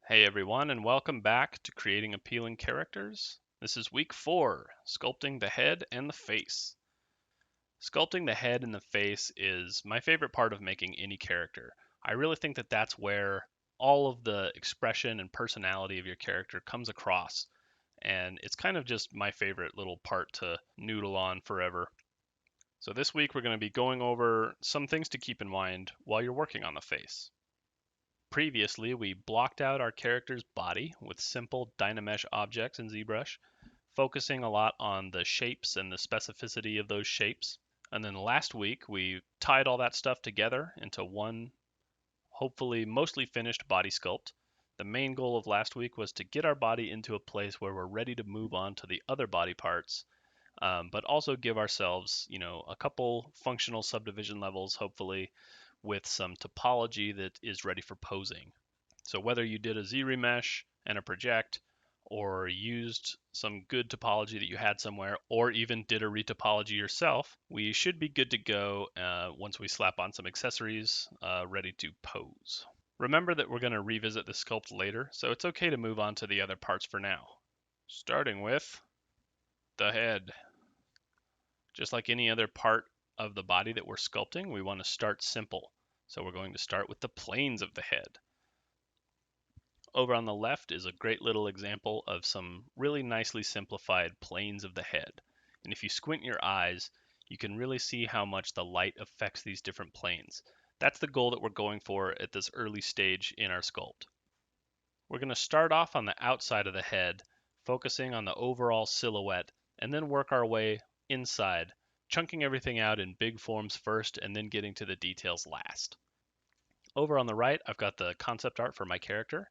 Hey everyone, and welcome back to Creating Appealing Characters. This is week 4, Sculpting the Head and the Face. Sculpting the head and the face is my favorite part of making any character. I really think that that's where all of the expression and personality of your character comes across, and it's kind of just my favorite little part to noodle on forever. So this week we're going to be going over some things to keep in mind while you're working on the face. Previously, we blocked out our character's body with simple Dynamesh objects in ZBrush, focusing a lot on the shapes and the specificity of those shapes. And then last week, we tied all that stuff together into one, hopefully mostly finished body sculpt. The main goal of last week was to get our body into a place where we're ready to move on to the other body parts, but also give ourselves, a couple functional subdivision levels, hopefully, with some topology that is ready for posing. So whether you did a Z-remesh and a project, or used some good topology that you had somewhere, or even did a retopology yourself, we should be good to go once we slap on some accessories ready to pose. Remember that we're going to revisit the sculpt later, so it's okay to move on to the other parts for now. Starting with the head. Just like any other part of the body that we're sculpting, we want to start simple. So we're going to start with the planes of the head. Over on the left is a great little example of some really nicely simplified planes of the head. And if you squint your eyes, you can really see how much the light affects these different planes. That's the goal that we're going for at this early stage in our sculpt. We're going to start off on the outside of the head, focusing on the overall silhouette, and then work our way inside, chunking everything out in big forms first and then getting to the details last. Over on the right, I've got the concept art for my character,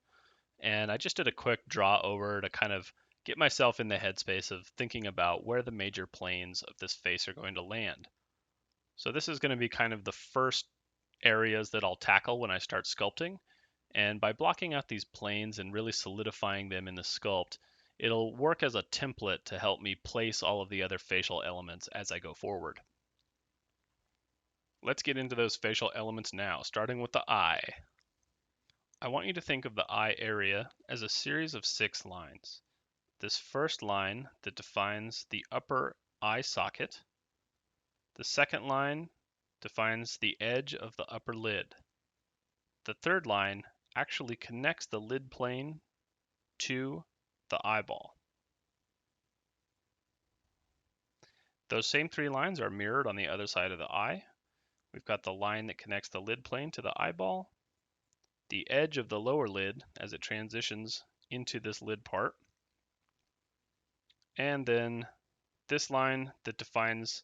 and I just did a quick draw over to kind of get myself in the headspace of thinking about where the major planes of this face are going to land. So this is going to be kind of the first areas that I'll tackle when I start sculpting. And by blocking out these planes and really solidifying them in the sculpt, it'll work as a template to help me place all of the other facial elements as I go forward. Let's get into those facial elements now, starting with the eye. I want you to think of the eye area as a series of 6 lines. This first line that defines the upper eye socket. The second line defines the edge of the upper lid. The third line actually connects the lid plane to the eyeball. Those same 3 lines are mirrored on the other side of the eye. We've got the line that connects the lid plane to the eyeball, the edge of the lower lid as it transitions into this lid part, and then this line that defines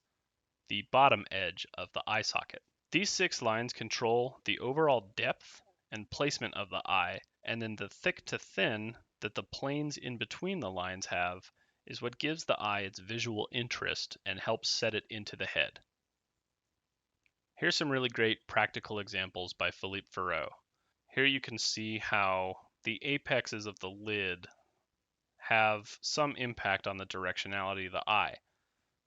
the bottom edge of the eye socket. These 6 lines control the overall depth and placement of the eye, and then the thick to thin that the planes in between the lines have is what gives the eye its visual interest and helps set it into the head. Here's some really great practical examples by Philippe Farreau. Here you can see how the apexes of the lid have some impact on the directionality of the eye.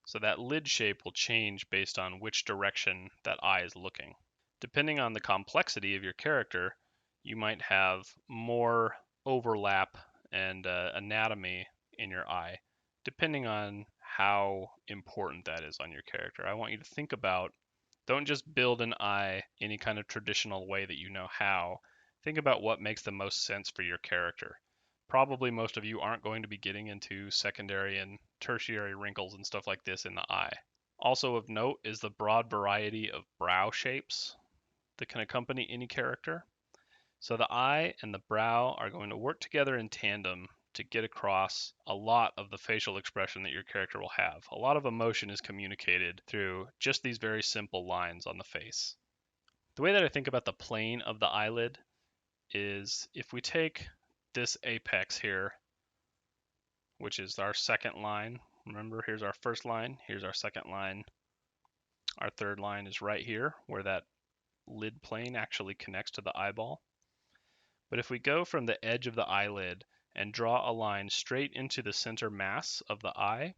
So that lid shape will change based on which direction that eye is looking. Depending on the complexity of your character, you might have more overlap and anatomy in your eye, depending on how important that is on your character. I want you to think about, don't just build an eye any kind of traditional way that you know how. Think about what makes the most sense for your character. Probably most of you aren't going to be getting into secondary and tertiary wrinkles and stuff like this in the eye. Also of note is the broad variety of brow shapes that can accompany any character. So the eye and the brow are going to work together in tandem to get across a lot of the facial expression that your character will have. A lot of emotion is communicated through just these very simple lines on the face. The way that I think about the plane of the eyelid is if we take this apex here, which is our second line. Remember, here's our first line, here's our second line. Our third line is right here where that lid plane actually connects to the eyeball. But if we go from the edge of the eyelid and draw a line straight into the center mass of the eye,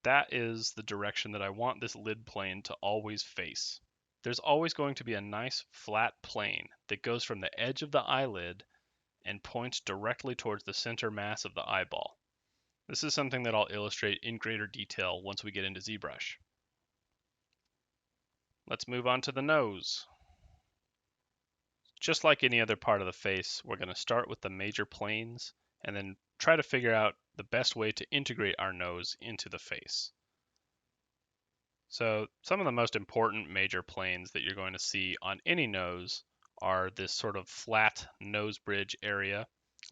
that is the direction that I want this lid plane to always face. There's always going to be a nice flat plane that goes from the edge of the eyelid and points directly towards the center mass of the eyeball. This is something that I'll illustrate in greater detail once we get into ZBrush. Let's move on to the nose. Just like any other part of the face, we're going to start with the major planes and then try to figure out the best way to integrate our nose into the face. So some of the most important major planes that you're going to see on any nose are this sort of flat nose bridge area.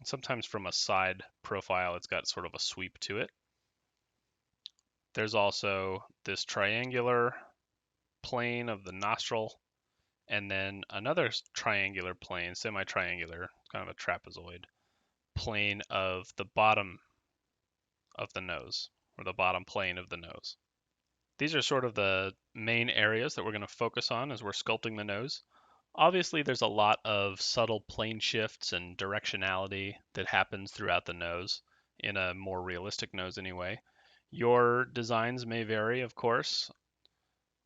Sometimes from a side profile, it's got sort of a sweep to it. There's also this triangular plane of the nostril, and then another triangular plane, semi-triangular, kind of a trapezoid, plane of the bottom of the nose, or the bottom plane of the nose. These are sort of the main areas that we're going to focus on as we're sculpting the nose. Obviously, there's a lot of subtle plane shifts and directionality that happens throughout the nose, in a more realistic nose anyway. Your designs may vary, of course.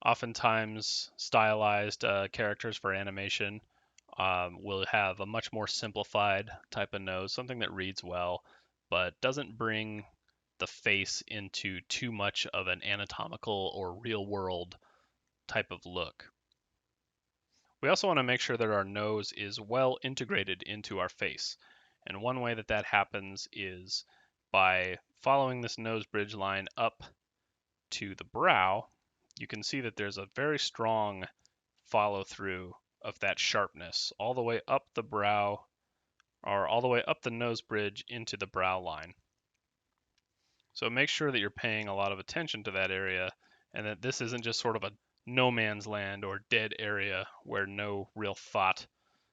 Oftentimes, stylized characters for animation will have a much more simplified type of nose, something that reads well, but doesn't bring the face into too much of an anatomical or real world type of look. We also want to make sure that our nose is well integrated into our face. And one way that that happens is by following this nose bridge line up to the brow. You can see that there's a very strong follow through of that sharpness all the way up the brow, or all the way up the nose bridge into the brow line. So make sure that you're paying a lot of attention to that area and that this isn't just sort of a no man's land or dead area where no real thought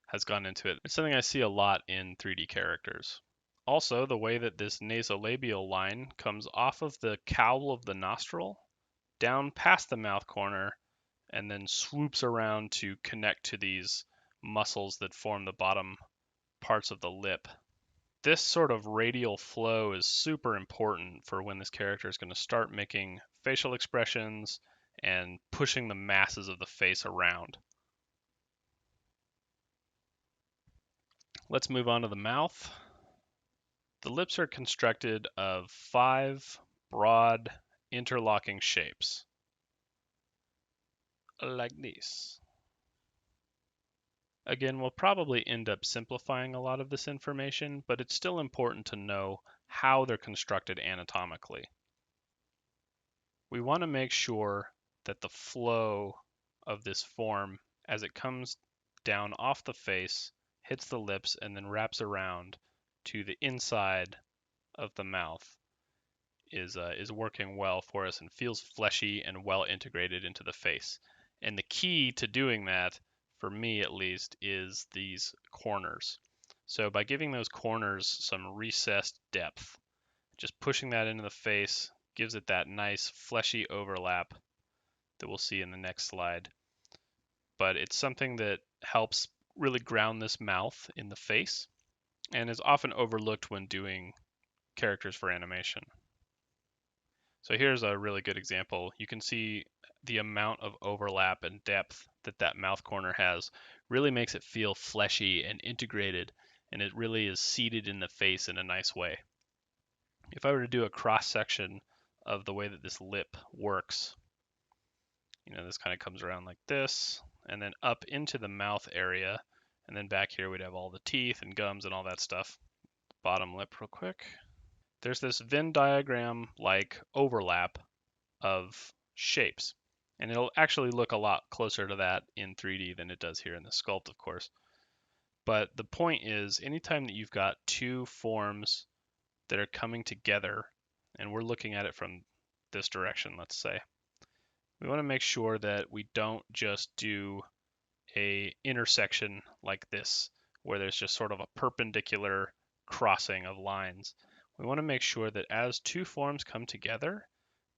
has gone into it. It's something I see a lot in 3D characters. Also, the way that this nasolabial line comes off of the cowl of the nostril down past the mouth corner and then swoops around to connect to these muscles that form the bottom parts of the lip. This sort of radial flow is super important for when this character is going to start making facial expressions and pushing the masses of the face around. Let's move on to the mouth. The lips are constructed of 5 broad interlocking shapes, like this. Again, we'll probably end up simplifying a lot of this information, but it's still important to know how they're constructed anatomically. We want to make sure that the flow of this form, as it comes down off the face, hits the lips, and then wraps around to the inside of the mouth, is working well for us and feels fleshy and well integrated into the face. And the key to doing that, for me at least, is these corners. So by giving those corners some recessed depth, just pushing that into the face gives it that nice fleshy overlap that we'll see in the next slide. But it's something that helps really ground this mouth in the face and is often overlooked when doing characters for animation. So here's a really good example. You can see the amount of overlap and depth that that mouth corner has really makes it feel fleshy and integrated, and it really is seated in the face in a nice way. If I were to do a cross section of the way that this lip works, this kind of comes around like this, and then up into the mouth area, and then back here we'd have all the teeth and gums and all that stuff. Bottom lip real quick. There's this Venn diagram like overlap of shapes. And it'll actually look a lot closer to that in 3D than it does here in the sculpt, of course. But the point is, anytime that you've got two forms that are coming together, and we're looking at it from this direction, let's say, we want to make sure that we don't just do a intersection like this, where there's just sort of a perpendicular crossing of lines. We want to make sure that as two forms come together,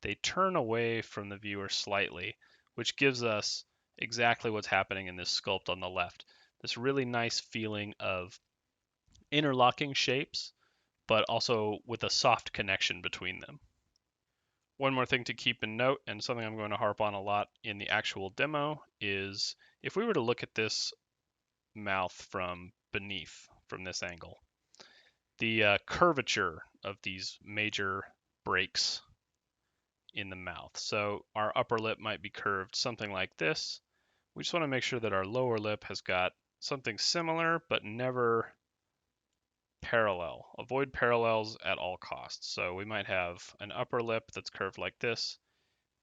they turn away from the viewer slightly, which gives us exactly what's happening in this sculpt on the left. This really nice feeling of interlocking shapes, but also with a soft connection between them. One more thing to keep in note, and something I'm going to harp on a lot in the actual demo, is if we were to look at this mouth from beneath, from this angle, the curvature of these major breaks in the mouth. So our upper lip might be curved something like this. We just want to make sure that our lower lip has got something similar, but never parallel. Avoid parallels at all costs. So we might have an upper lip that's curved like this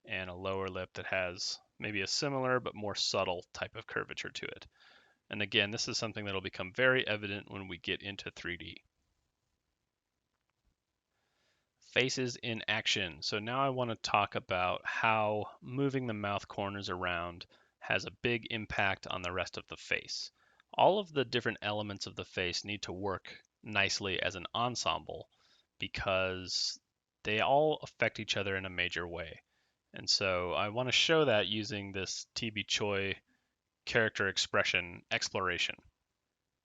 and a lower lip that has maybe a similar but more subtle type of curvature to it. And again, this is something that'll become very evident when we get into 3D. Faces in action. So now I want to talk about how moving the mouth corners around has a big impact on the rest of the face. All of the different elements of the face need to work nicely as an ensemble because they all affect each other in a major way. And so I want to show that using this TB Choi character expression exploration.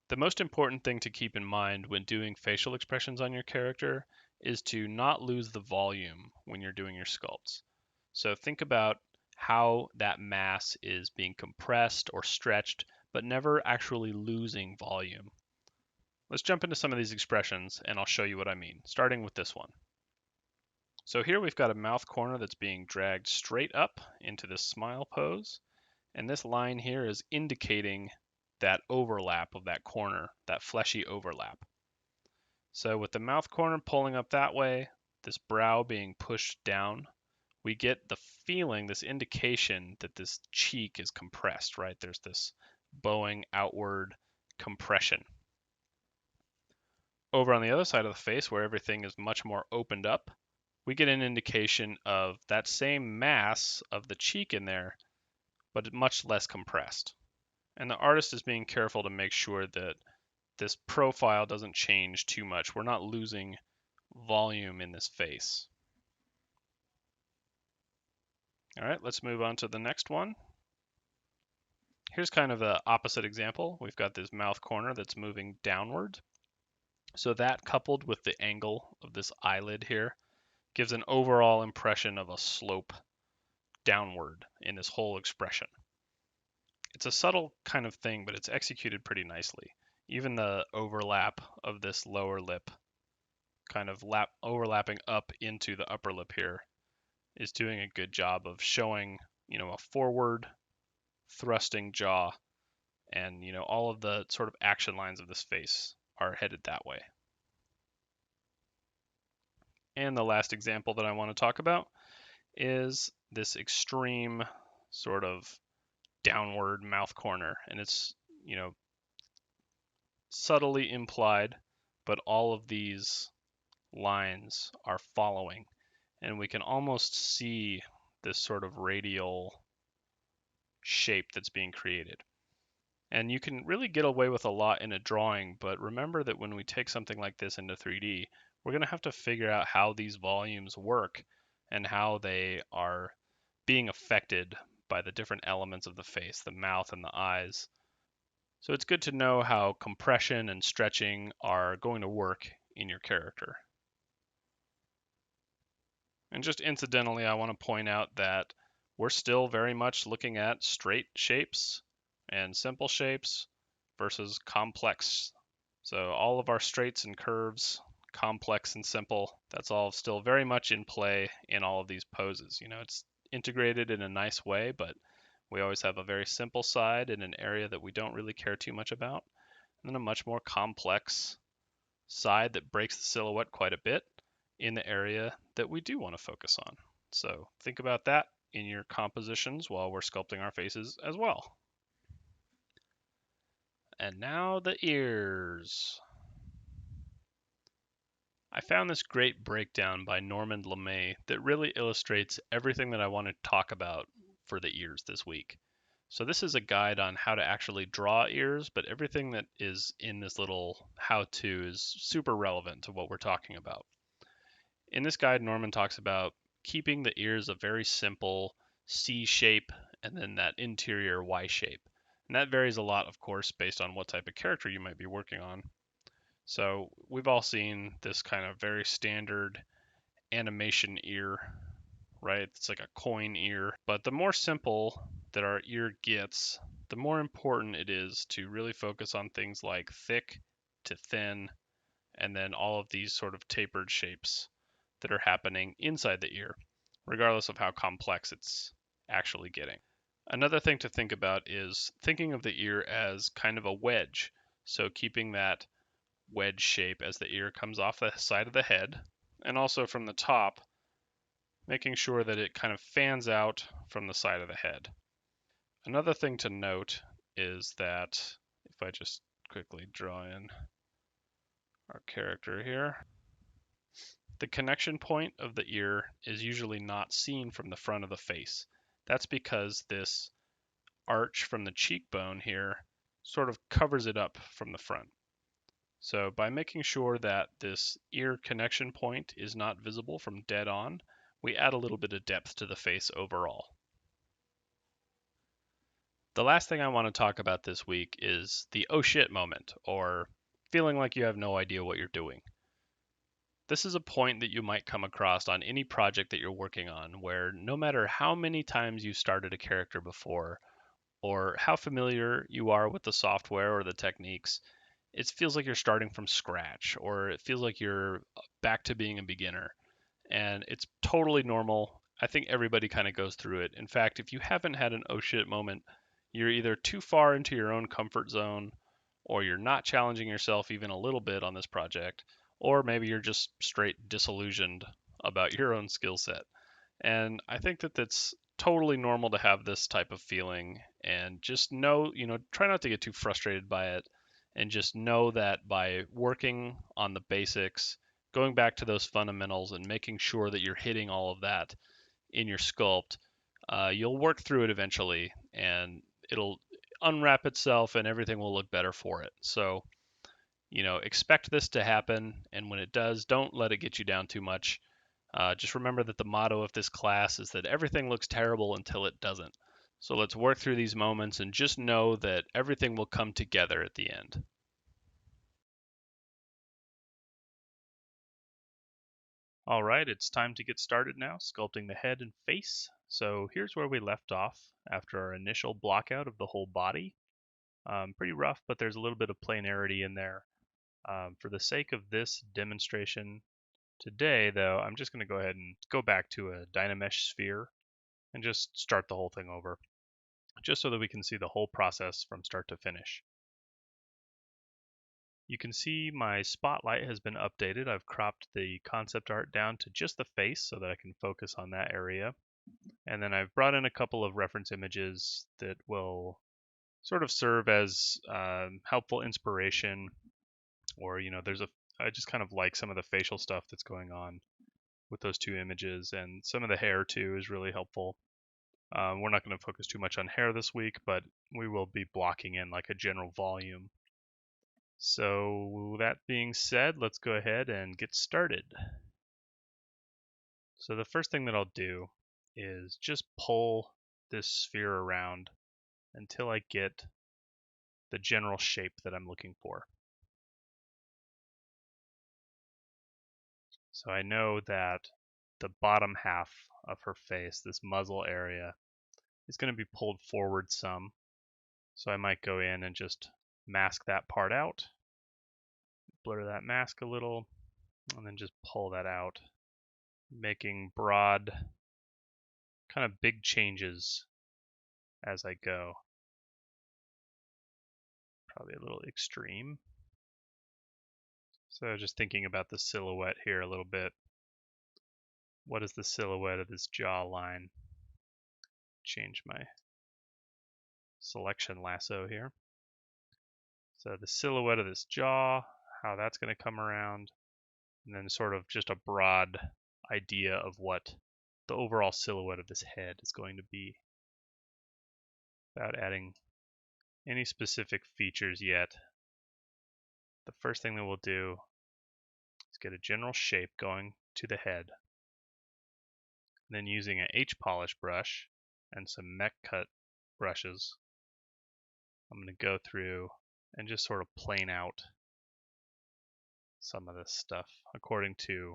The most important thing to keep in mind when doing facial expressions on your character is to not lose the volume when you're doing your sculpts. So think about how that mass is being compressed or stretched, but never actually losing volume. Let's jump into some of these expressions and I'll show you what I mean, starting with this one. So here we've got a mouth corner that's being dragged straight up into this smile pose, and this line here is indicating that overlap of that corner, that fleshy overlap. So with the mouth corner pulling up that way, this brow being pushed down, we get the feeling, this indication that this cheek is compressed, right? There's this bowing outward compression. Over on the other side of the face, where everything is much more opened up, we get an indication of that same mass of the cheek in there, but much less compressed. And the artist is being careful to make sure that this profile doesn't change too much. We're not losing volume in this face. All right, let's move on to the next one. Here's kind of the opposite example. We've got this mouth corner that's moving downward. So that coupled with the angle of this eyelid here gives an overall impression of a slope downward in this whole expression. It's a subtle kind of thing, but it's executed pretty nicely. Even the overlap of this lower lip kind of overlapping up into the upper lip here is doing a good job of showing, a forward thrusting jaw, and, all of the sort of action lines of this face are headed that way. And the last example that I want to talk about is this extreme sort of downward mouth corner, and it's, subtly implied, but all of these lines are following, and we can almost see this sort of radial shape that's being created. And you can really get away with a lot in a drawing, but remember that when we take something like this into 3D, we're going to have to figure out how these volumes work and how they are being affected by the different elements of the face, the mouth and the eyes. So it's good to know how compression and stretching are going to work in your character. And just incidentally, I want to point out that we're still very much looking at straight shapes and simple shapes versus complex. So all of our straights and curves, complex and simple, that's all still very much in play in all of these poses. It's integrated in a nice way, but we always have a very simple side in an area that we don't really care too much about, and then a much more complex side that breaks the silhouette quite a bit in the area that we do want to focus on. So think about that in your compositions while we're sculpting our faces as well. And now the ears. I found this great breakdown by Norman LeMay that really illustrates everything that I want to talk about for the ears this week. So this is a guide on how to actually draw ears, but everything that is in this little how-to is super relevant to what we're talking about. In this guide, Norman talks about keeping the ears a very simple C shape and then that interior Y shape. And that varies a lot, of course, based on what type of character you might be working on. So we've all seen this kind of very standard animation ear, right? It's like a coin ear. But the more simple that our ear gets, the more important it is to really focus on things like thick to thin and then all of these sort of tapered shapes that are happening inside the ear, regardless of how complex it's actually getting. Another thing to think about is thinking of the ear as kind of a wedge. So keeping that wedge shape as the ear comes off the side of the head, and also from the top, making sure that it kind of fans out from the side of the head. Another thing to note is that if I just quickly draw in our character here, the connection point of the ear is usually not seen from the front of the face. That's because this arch from the cheekbone here sort of covers it up from the front. So by making sure that this ear connection point is not visible from dead on, we add a little bit of depth to the face overall. The last thing I want to talk about this week is the oh shit moment, or feeling like you have no idea what you're doing. This is a point that you might come across on any project that you're working on, where no matter how many times you started a character before, or how familiar you are with the software or the techniques, it feels like you're starting from scratch, or it feels like you're back to being a beginner. And it's totally normal. I think everybody kind of goes through it. In fact, if you haven't had an oh shit moment, you're either too far into your own comfort zone, or you're not challenging yourself even a little bit on this project, or maybe you're just straight disillusioned about your own skill set. And I think that that's totally normal to have this type of feeling, and just know, try not to get too frustrated by it, and just know that by working on the basics, going back to those fundamentals and making sure that you're hitting all of that in your sculpt, you'll work through it eventually, and it'll unwrap itself and everything will look better for it. So, expect this to happen, and when it does, don't let it get you down too much. Just remember that the motto of this class is that everything looks terrible until it doesn't. So let's work through these moments and just know that everything will come together at the end. All right, it's time to get started now, sculpting the head and face. So here's where we left off after our initial blockout of the whole body. Pretty rough, but there's a little bit of planarity in there. For the sake of this demonstration today, though, I'm just going to go ahead and go back to a Dynamesh sphere and just start the whole thing over, just so that we can see the whole process from start to finish. You can see my spotlight has been updated. I've cropped the concept art down to just the face so that I can focus on that area. And then I've brought in a couple of reference images that will sort of serve as helpful inspiration, or, I just kind of like some of the facial stuff that's going on with those two images, and some of the hair too is really helpful. We're not going to focus too much on hair this week, but we will be blocking in like a general volume. So that being said, let's go ahead and get started. So the first thing that I'll do is just pull this sphere around until I get the general shape that I'm looking for. So I know that the bottom half of her face, this muzzle area, is going to be pulled forward some. So I might go in and just mask that part out, blur that mask a little, and then just pull that out, making broad, kind of big changes as I go. Probably a little extreme. So just thinking about the silhouette here a little bit. What is the silhouette of this jawline? Change my selection lasso here. So the silhouette of this jaw, how that's going to come around, and then sort of just a broad idea of what the overall silhouette of this head is going to be, without adding any specific features yet. The first thing that we'll do is get a general shape going to the head. And then using an H polish brush and some mech cut brushes, I'm going to go through and just sort of plane out some of this stuff according to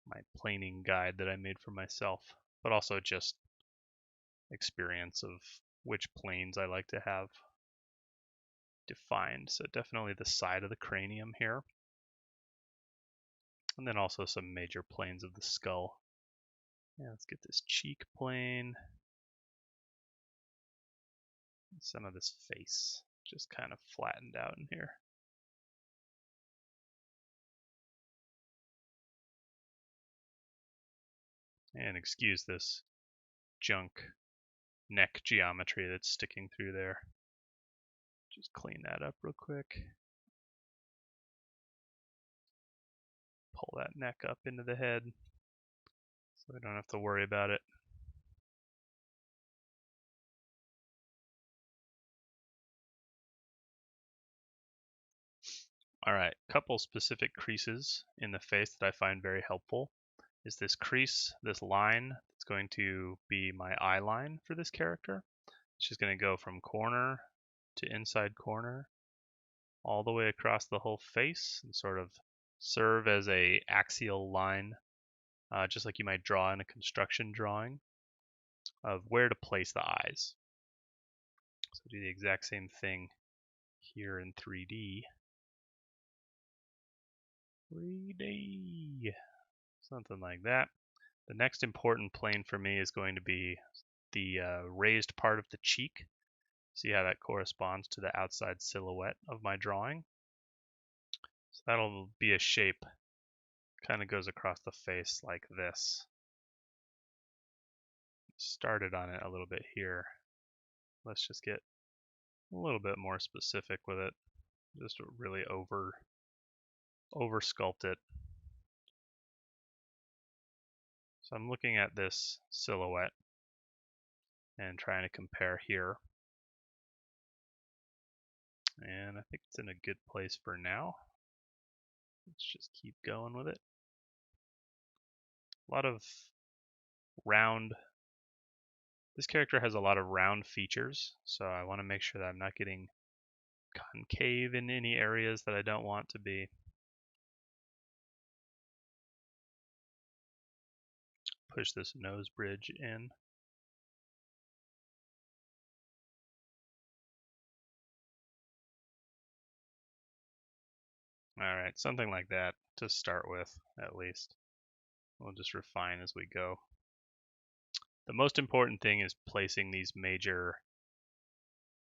my planing guide that I made for myself, but also just experience of which planes I like to have defined. So definitely the side of the cranium here. And then also some major planes of the skull. Yeah, let's get this cheek plane. Some of this face just kind of flattened out in here. And excuse this junk neck geometry that's sticking through there. Just clean that up real quick. Pull that neck up into the head so we don't have to worry about it. All right, couple specific creases in the face that I find very helpful is this crease, this line that's going to be my eye line for this character. It's just going to go from corner to inside corner all the way across the whole face and sort of serve as a axial line, just like you might draw in a construction drawing of where to place the eyes. So do the exact same thing here in 3D. 3D, something like that. The next important plane for me is going to be the raised part of the cheek. See how that corresponds to the outside silhouette of my drawing. So that'll be a shape, kind of goes across the face like this. Started on it a little bit here. Let's just get a little bit more specific with it. Just really over sculpt it. So I'm looking at this silhouette and trying to compare here. And I think it's in a good place for now. Let's just keep going with it. A lot of round. This character has a lot of round features, so I want to make sure that I'm not getting concave in any areas that I don't want to be. Push this nose bridge in. Alright, something like that to start with, at least. We'll just refine as we go. The most important thing is placing these major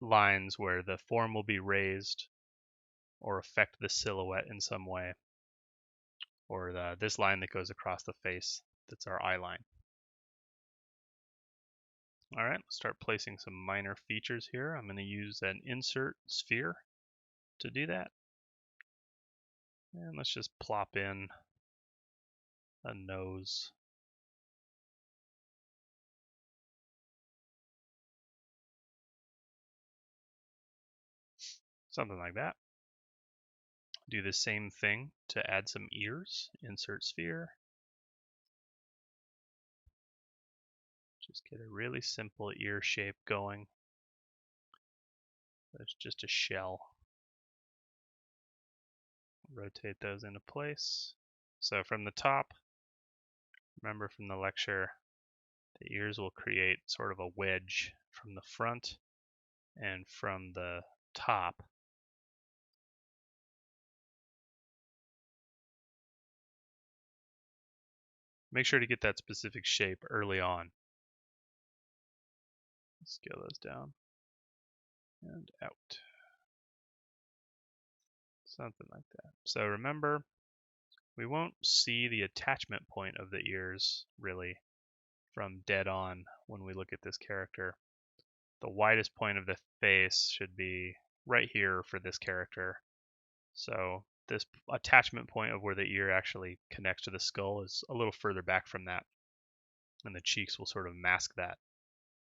lines where the form will be raised or affect the silhouette in some way, or this line that goes across the face, that's our eye line. Alright, let's start placing some minor features here. I'm going to use an insert sphere to do that. And let's just plop in a nose. Something like that. Do the same thing to add some ears. Insert sphere. Just get a really simple ear shape going. There's just a shell. Rotate those into place. So from the top, remember from the lecture, the ears will create sort of a wedge from the front and from the top. Make sure to get that specific shape early on. Scale those down and out. Something like that. So remember, we won't see the attachment point of the ears really from dead on when we look at this character. The widest point of the face should be right here for this character. So this attachment point of where the ear actually connects to the skull is a little further back from that. And the cheeks will sort of mask that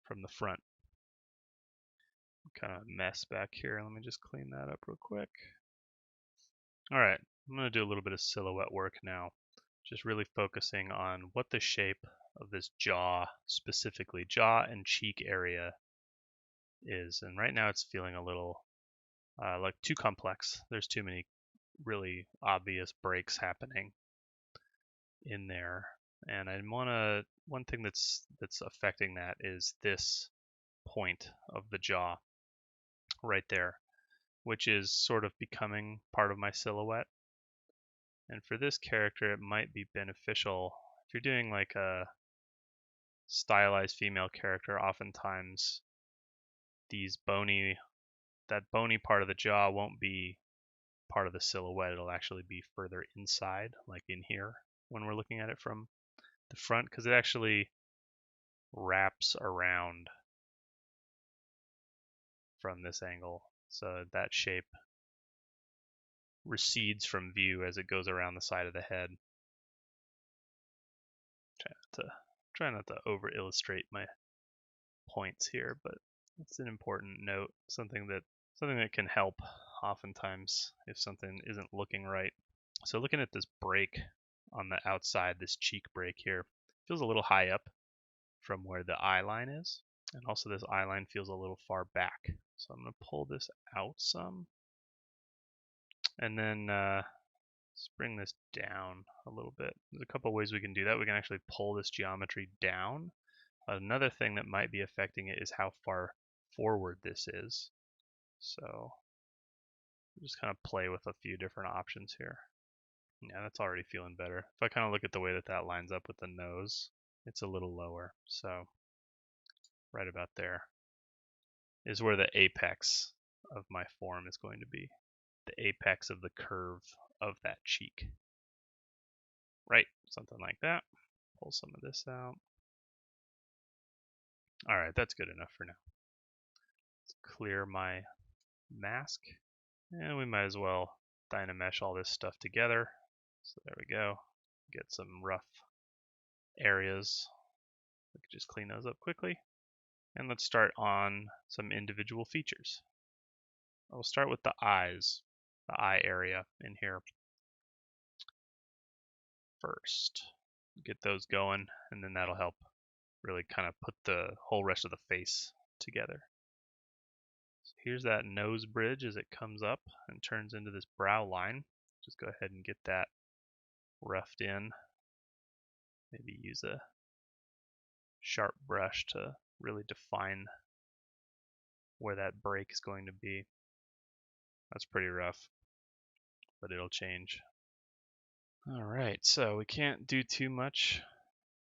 from the front. Kind of a mess back here. Let me just clean that up real quick. All right, I'm going to do a little bit of silhouette work now. Just really focusing on what the shape of this jaw, specifically jaw and cheek area, is. And right now it's feeling a little like too complex. There's too many really obvious breaks happening in there. And I want to, one thing that's affecting that is this point of the jaw right there. which is sort of becoming part of my silhouette. And for this character, it might be beneficial if you're doing like a stylized female character. Oftentimes, that bony part of the jaw won't be part of the silhouette. It'll actually be further inside, like in here, when we're looking at it from the front, because it actually wraps around from this angle. So that shape recedes from view as it goes around the side of the head. Try not to over illustrate my points here, but it's an important note, something that can help oftentimes if something isn't looking right. So looking at this break on the outside, this cheek break here, feels a little high up from where the eye line is. And also this eye line feels a little far back. So I'm going to pull this out some. And then let's bring this down a little bit. There's a couple ways we can do that. We can actually pull this geometry down. Another thing that might be affecting it is how far forward this is. So just kind of play with a few different options here. Yeah, that's already feeling better. If I kind of look at the way that lines up with the nose, it's a little lower. So right about there is where the apex of my form is going to be. The apex of the curve of that cheek. Right, something like that. Pull some of this out. All right, that's good enough for now. Let's clear my mask. And we might as well Dynamesh all this stuff together. So there we go. Get some rough areas. We can just clean those up quickly. And let's start on some individual features. I'll start with the eyes, the eye area in here first. Get those going, and then that'll help really kind of put the whole rest of the face together. So here's that nose bridge as it comes up and turns into this brow line. Just go ahead and get that roughed in. Maybe use a sharp brush to really define where that break is going to be. That's pretty rough, but it'll change. All right, so we can't do too much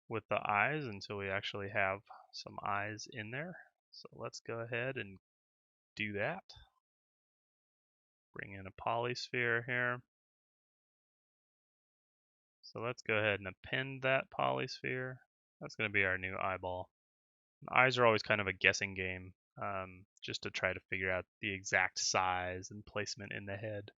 with the eyes until we actually have some eyes in there. So let's go ahead and do that. Bring in a polysphere here. So let's go ahead and append that polysphere. That's going to be our new eyeball. The eyes are always kind of a guessing game, just to try to figure out the exact size and placement in the head.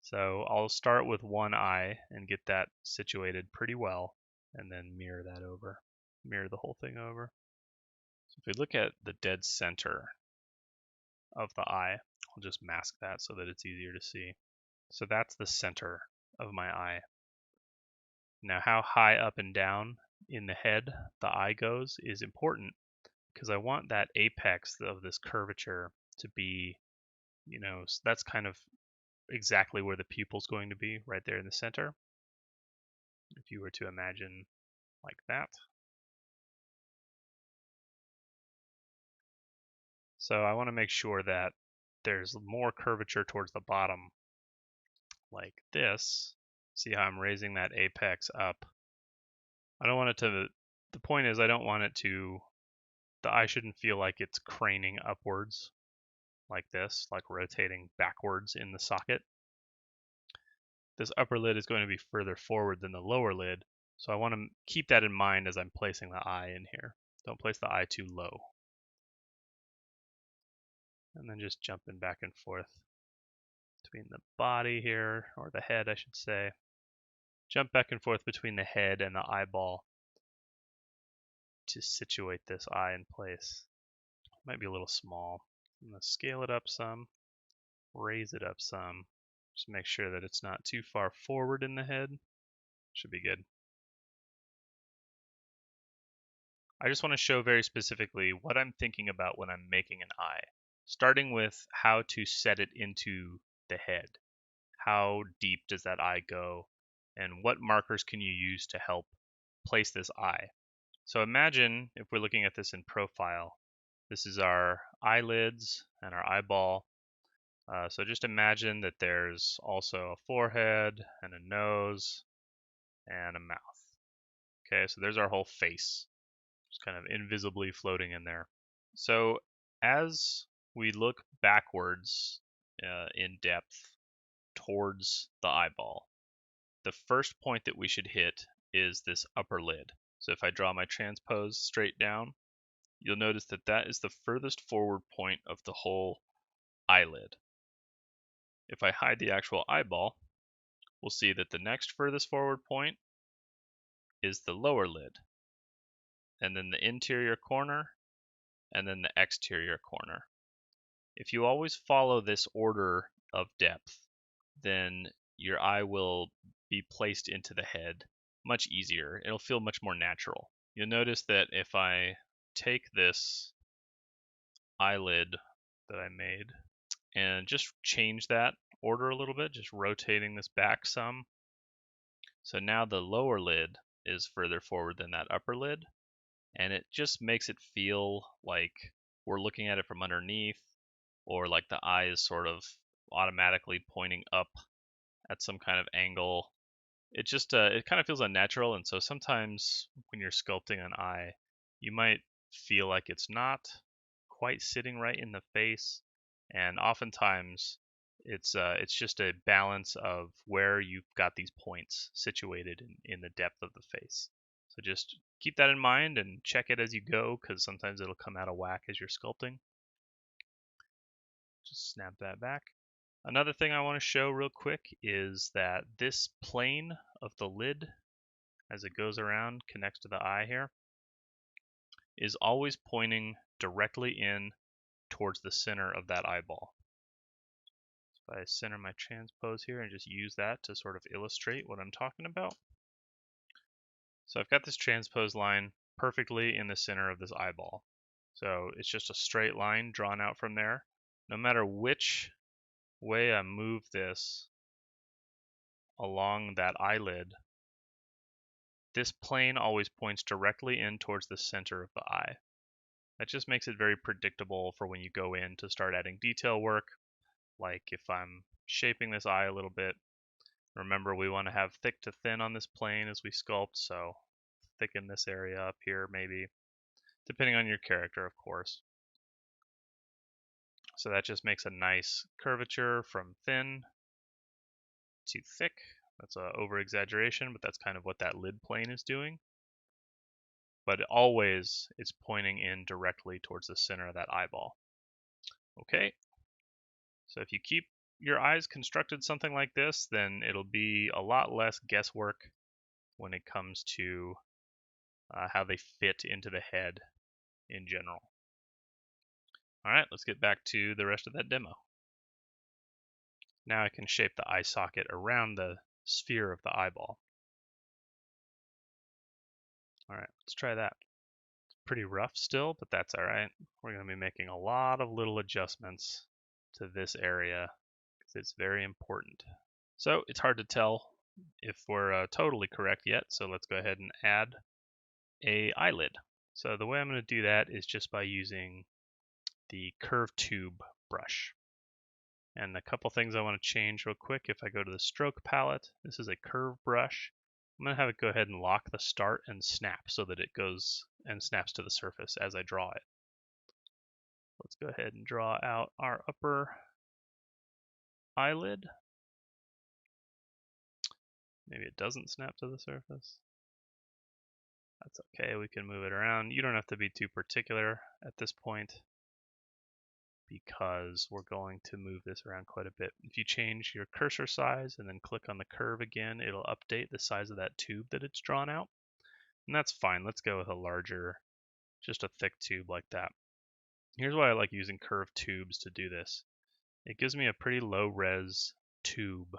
So I'll start with one eye and get that situated pretty well, and then mirror that over, mirror the whole thing over. So if we look at the dead center of the eye, I'll just mask that so that it's easier to see. So that's the center of my eye. Now how high up and down in the head the eye goes is important because I want that apex of this curvature to be, that's kind of exactly where the pupil's going to be, right there in the center. If you were to imagine like that. So I want to make sure that there's more curvature towards the bottom like this. See how I'm raising that apex up. I don't want it to, the point is I don't want it to, the eye shouldn't feel like it's craning upwards like this, like rotating backwards in the socket. This upper lid is going to be further forward than the lower lid, so I want to keep that in mind as I'm placing the eye in here. Don't place the eye too low. And then just jumping back and forth between the body here, or the head I should say. Jump back and forth between the head and the eyeball to situate this eye in place. Might be a little small. I'm going to scale it up some, raise it up some. Just make sure that it's not too far forward in the head. Should be good. I just want to show very specifically what I'm thinking about when I'm making an eye, starting with how to set it into the head. How deep does that eye go? And what markers can you use to help place this eye? So imagine if we're looking at this in profile, this is our eyelids and our eyeball. So just imagine that there's also a forehead and a nose and a mouth. Okay, so there's our whole face, just kind of invisibly floating in there. So as we look backwards in depth towards the eyeball, the first point that we should hit is this upper lid. So if I draw my transpose straight down, you'll notice that that is the furthest forward point of the whole eyelid. If I hide the actual eyeball, we'll see that the next furthest forward point is the lower lid, and then the interior corner, and then the exterior corner. If you always follow this order of depth, then your eye will be placed into the head much easier. It'll feel much more natural. You'll notice that if I take this eyelid that I made and just change that order a little bit, just rotating this back some. So now the lower lid is further forward than that upper lid, and it just makes it feel like we're looking at it from underneath, or like the eye is sort of automatically pointing up at some kind of angle. It just it kind of feels unnatural, and so sometimes when you're sculpting an eye, you might feel like it's not quite sitting right in the face, and oftentimes it's just a balance of where you've got these points situated in the depth of the face. So just keep that in mind and check it as you go, because sometimes it'll come out of whack as you're sculpting. Just snap that back. Another thing I want to show real quick is that this plane of the lid, as it goes around, connects to the eye here, is always pointing directly in towards the center of that eyeball. So if I center my transpose here and just use that to sort of illustrate what I'm talking about. So I've got this transpose line perfectly in the center of this eyeball. So it's just a straight line drawn out from there. No matter which way I move this along that eyelid, this plane always points directly in towards the center of the eye. That just makes it very predictable for when you go in to start adding detail work. Like if I'm shaping this eye a little bit, remember we want to have thick to thin on this plane as we sculpt, so thicken this area up here maybe, depending on your character, of course. So that just makes a nice curvature from thin to thick. That's an over-exaggeration, but that's kind of what that lid plane is doing. But always it's pointing in directly towards the center of that eyeball. Okay, so if you keep your eyes constructed something like this, then it'll be a lot less guesswork when it comes to how they fit into the head in general. All right, let's get back to the rest of that demo. Now I can shape the eye socket around the sphere of the eyeball. All right, let's try that. It's pretty rough still, but that's all right. We're going to be making a lot of little adjustments to this area because it's very important. So it's hard to tell if we're totally correct yet, so let's go ahead and add a eyelid. So the way I'm going to do that is just by using the curve tube brush. And a couple things I want to change real quick. If I go to the stroke palette, this is a curve brush. I'm going to have it go ahead and lock the start and snap so that it goes and snaps to the surface as I draw it. Let's go ahead and draw out our upper eyelid. Maybe it doesn't snap to the surface. That's okay, we can move it around. You don't have to be too particular at this point because we're going to move this around quite a bit. If you change your cursor size and then click on the curve again, it'll update the size of that tube that it's drawn out. And that's fine. Let's go with a larger, just a thick tube like that. Here's why I like using curved tubes to do this. It gives me a pretty low res tube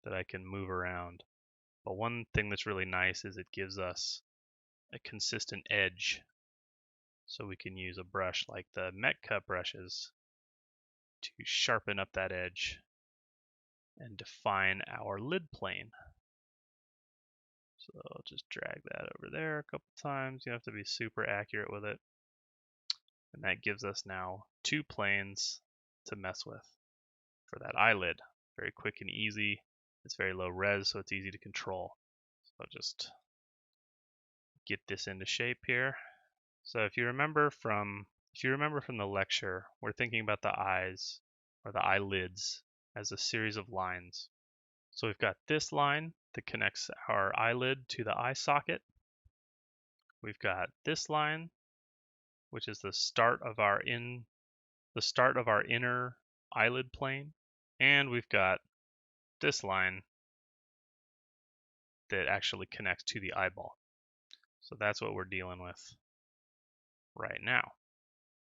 that I can move around. But one thing that's really nice is it gives us a consistent edge. So we can use a brush like the Metka brushes to sharpen up that edge and define our lid plane. So I'll just drag that over there a couple times. You have to be super accurate with it. And that gives us now two planes to mess with. for that eyelid. Very quick and easy. It's very low res, so it's easy to control. So I'll just get this into shape here. So if you remember from the lecture, we're thinking about the eyes or the eyelids as a series of lines. So we've got this line that connects our eyelid to the eye socket. We've got this line, which is the start of our inner eyelid plane, and we've got this line that actually connects to the eyeball. So that's what we're dealing with right now.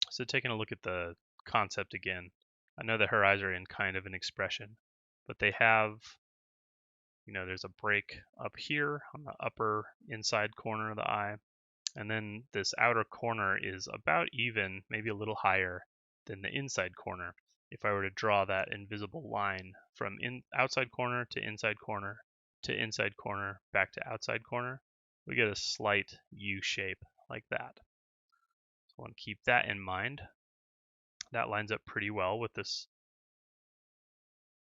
So taking a look at the concept again, I know that her eyes are in kind of an expression, but they have, there's a break up here on the upper inside corner of the eye, and then this outer corner is about even, maybe a little higher than the inside corner. If I were to draw that invisible line from outside corner to inside corner to inside corner back to outside corner, we get a slight U shape like that. So I want to keep that in mind. That lines up pretty well with this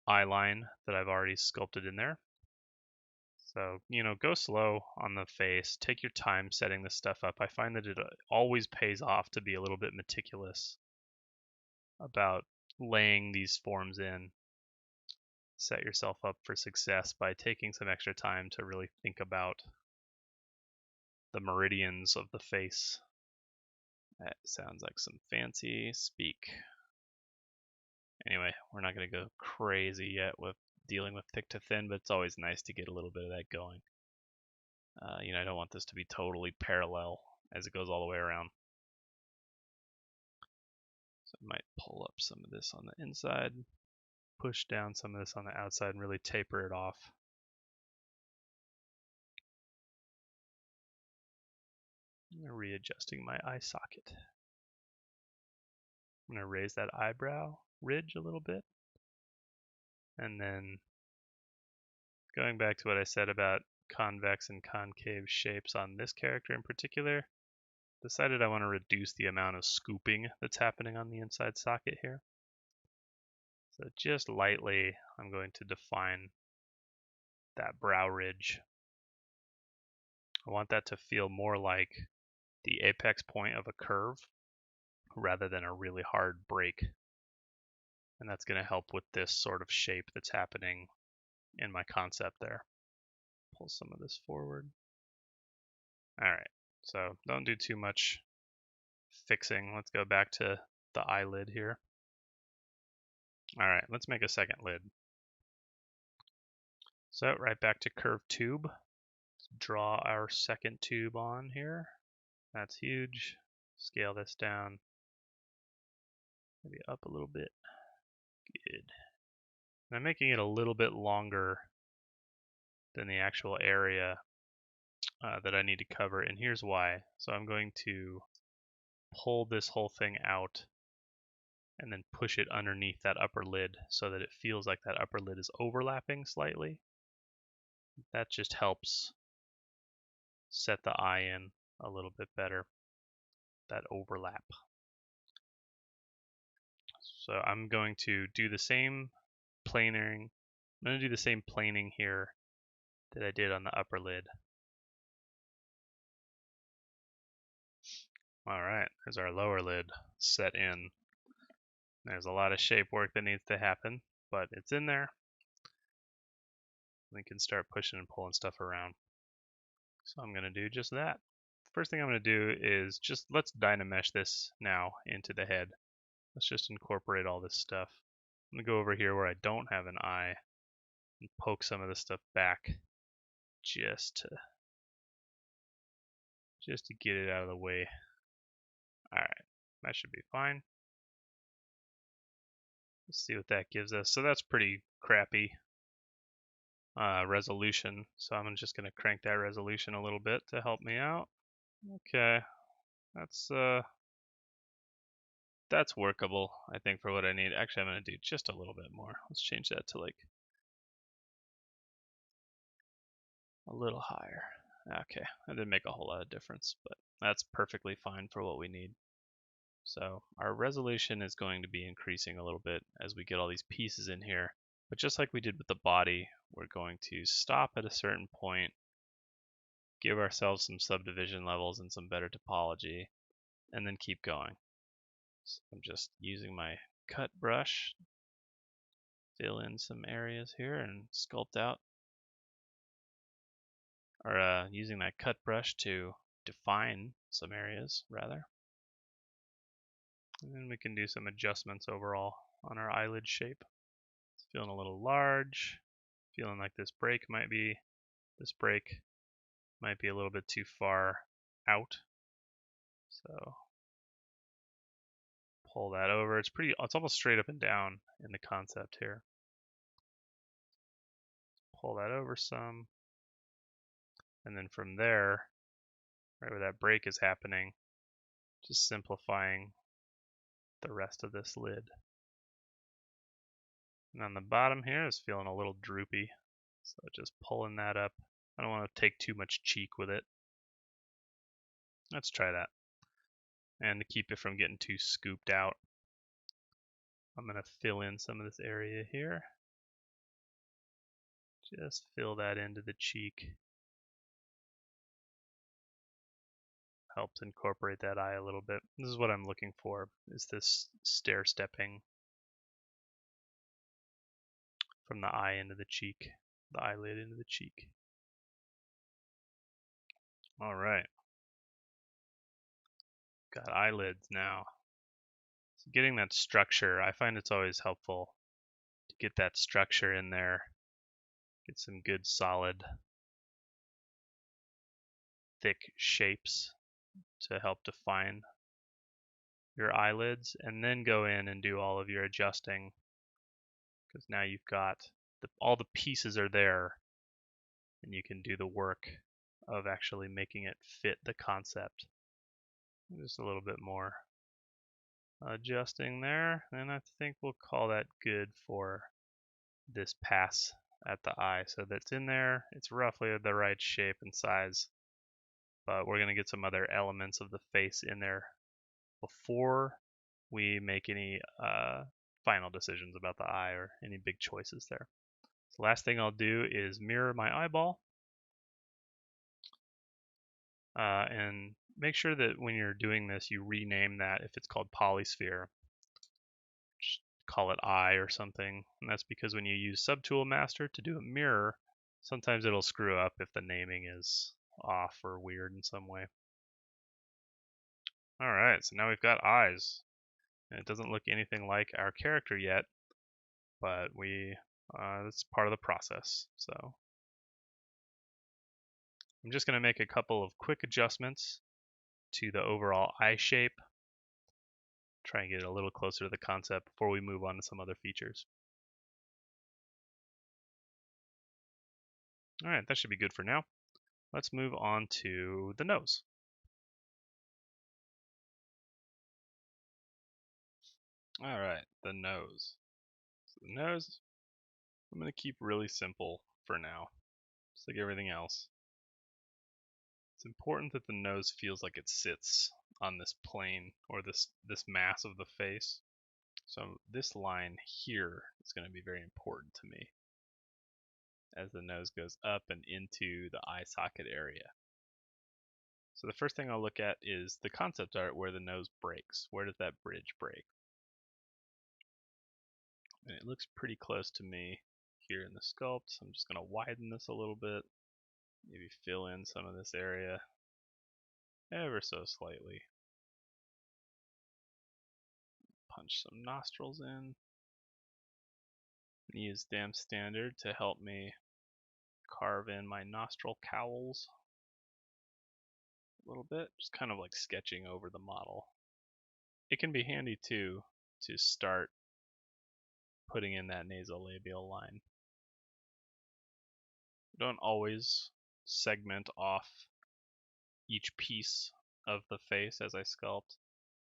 eye line that I've already sculpted in there. So, go slow on the face. Take your time setting this stuff up. I find that it always pays off to be a little bit meticulous about laying these forms in. Set yourself up for success by taking some extra time to really think about the meridians of the face. That sounds like some fancy speak. Anyway, we're not going to go crazy yet with dealing with thick to thin, but it's always nice to get a little bit of that going. I don't want this to be totally parallel as it goes all the way around. So I might pull up some of this on the inside, push down some of this on the outside, and really taper it off. I'm readjusting my eye socket. I'm going to raise that eyebrow ridge a little bit. And then going back to what I said about convex and concave shapes on this character in particular, decided I want to reduce the amount of scooping that's happening on the inside socket here. So just lightly, I'm going to define that brow ridge. I want that to feel more like the apex point of a curve rather than a really hard break. And that's going to help with this sort of shape that's happening in my concept there. Pull some of this forward. All right, so don't do too much fixing. Let's go back to the eyelid here. All right, let's make a second lid. So right back to curved tube. Let's draw our second tube on here. That's huge. Scale this down. Maybe up a little bit. Good. And I'm making it a little bit longer than the actual area that I need to cover, and here's why. So I'm going to pull this whole thing out and then push it underneath that upper lid so that it feels like that upper lid is overlapping slightly. That just helps set the eye in a little bit better, that overlap. So I'm going to do the same planing. I'm going to do the same planing here that I did on the upper lid. All right, there's our lower lid set in. There's a lot of shape work that needs to happen, but it's in there. We can start pushing and pulling stuff around. So I'm going to do just that. First thing I'm going to do is let's dynamesh this now into the head. Let's just incorporate all this stuff. I'm going to go over here where I don't have an eye and poke some of this stuff back just to get it out of the way. All right, that should be fine. Let's see what that gives us. So that's pretty crappy resolution. So I'm just going to crank that resolution a little bit to help me out. Okay, that's workable, I think, for what I need. Actually, I'm going to do just a little bit more. Let's change that to like a little higher. Okay, that didn't make a whole lot of difference, but that's perfectly fine for what we need. So our resolution is going to be increasing a little bit as we get all these pieces in here. But just like we did with the body, we're going to stop at a certain point, give ourselves some subdivision levels and some better topology, and then keep going. So I'm just using my cut brush, fill in some areas here and sculpt out, or using that cut brush to define some areas rather. And then we can do some adjustments overall on our eyelid shape. It's feeling a little large, feeling like this break might be a little bit too far out. So pull that over. It's almost straight up and down in the concept here. Pull that over some. And then from there, right where that break is happening, just simplifying the rest of this lid. And on the bottom here is feeling a little droopy. So just pulling that up. I don't want to take too much cheek with it. Let's try that. And to keep it from getting too scooped out, I'm going to fill in some of this area here. Just fill that into the cheek. Helps incorporate that eye a little bit. This is what I'm looking for, is this stair-stepping from the eye into the cheek, the eyelid into the cheek. All right. Got eyelids now. So getting that structure, I find it's always helpful to get that structure in there. Get some good solid thick shapes to help define your eyelids, and then go in and do all of your adjusting, because now you've got all the pieces are there and you can do the work of actually making it fit the concept. Just a little bit more adjusting there, and I think we'll call that good for this pass at the eye. So that's in there, it's roughly the right shape and size, but we're going to get some other elements of the face in there before we make any final decisions about the eye or any big choices there. The last thing I'll do is mirror my eyeball, and make sure that when you're doing this you rename that. If it's called polysphere, just call it eye or something, and that's because when you use Subtool Master to do a mirror, sometimes it'll screw up if the naming is off or weird in some way. Alright, so now we've got eyes, and it doesn't look anything like our character yet, but that's part of the process. So I'm just going to make a couple of quick adjustments to the overall eye shape, try and get it a little closer to the concept before we move on to some other features. Alright, that should be good for now. Let's move on to the nose. Alright, the nose. So the nose, I'm going to keep really simple for now, just like everything else. It's important that the nose feels like it sits on this plane or this mass of the face. So this line here is going to be very important to me as the nose goes up and into the eye socket area. So the first thing I'll look at is the concept art where the nose breaks. Where does that bridge break? And it looks pretty close to me here in the sculpt, so I'm just going to widen this a little bit, maybe fill in some of this area ever so slightly. Punch some nostrils in. Use Dam Standard to help me carve in my nostril cowls a little bit, just kind of like sketching over the model. It can be handy too to start putting in that nasolabial line. Don't always segment off each piece of the face as I sculpt.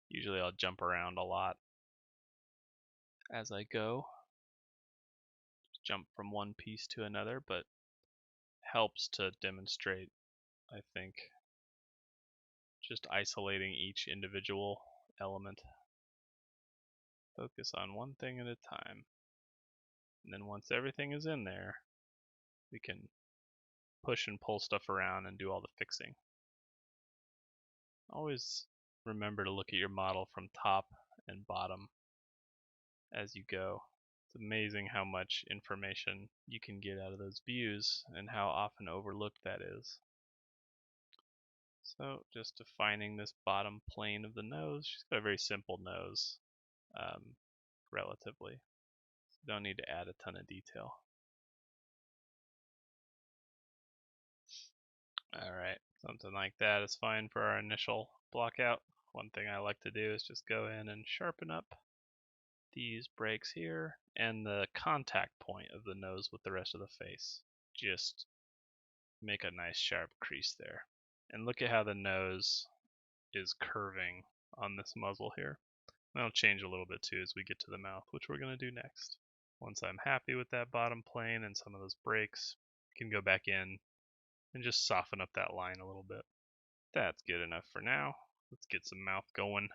Usually I'll jump around a lot as I go. Just jump from one piece to another, but helps to demonstrate, I think, just isolating each individual element. Focus on one thing at a time. And then once everything is in there, we can push and pull stuff around and do all the fixing. Always remember to look at your model from top and bottom as you go. It's amazing how much information you can get out of those views and how often overlooked that is. So just defining this bottom plane of the nose. She's got a very simple nose, relatively. So don't need to add a ton of detail. Alright, something like that is fine for our initial block out. One thing I like to do is just go in and sharpen up these breaks here and the contact point of the nose with the rest of the face. Just make a nice sharp crease there. And look at how the nose is curving on this muzzle here. That'll change a little bit too as we get to the mouth, which we're going to do next. Once I'm happy with that bottom plane and some of those breaks, I can go back in and just soften up that line a little bit. That's good enough for now. Let's get some mouth going.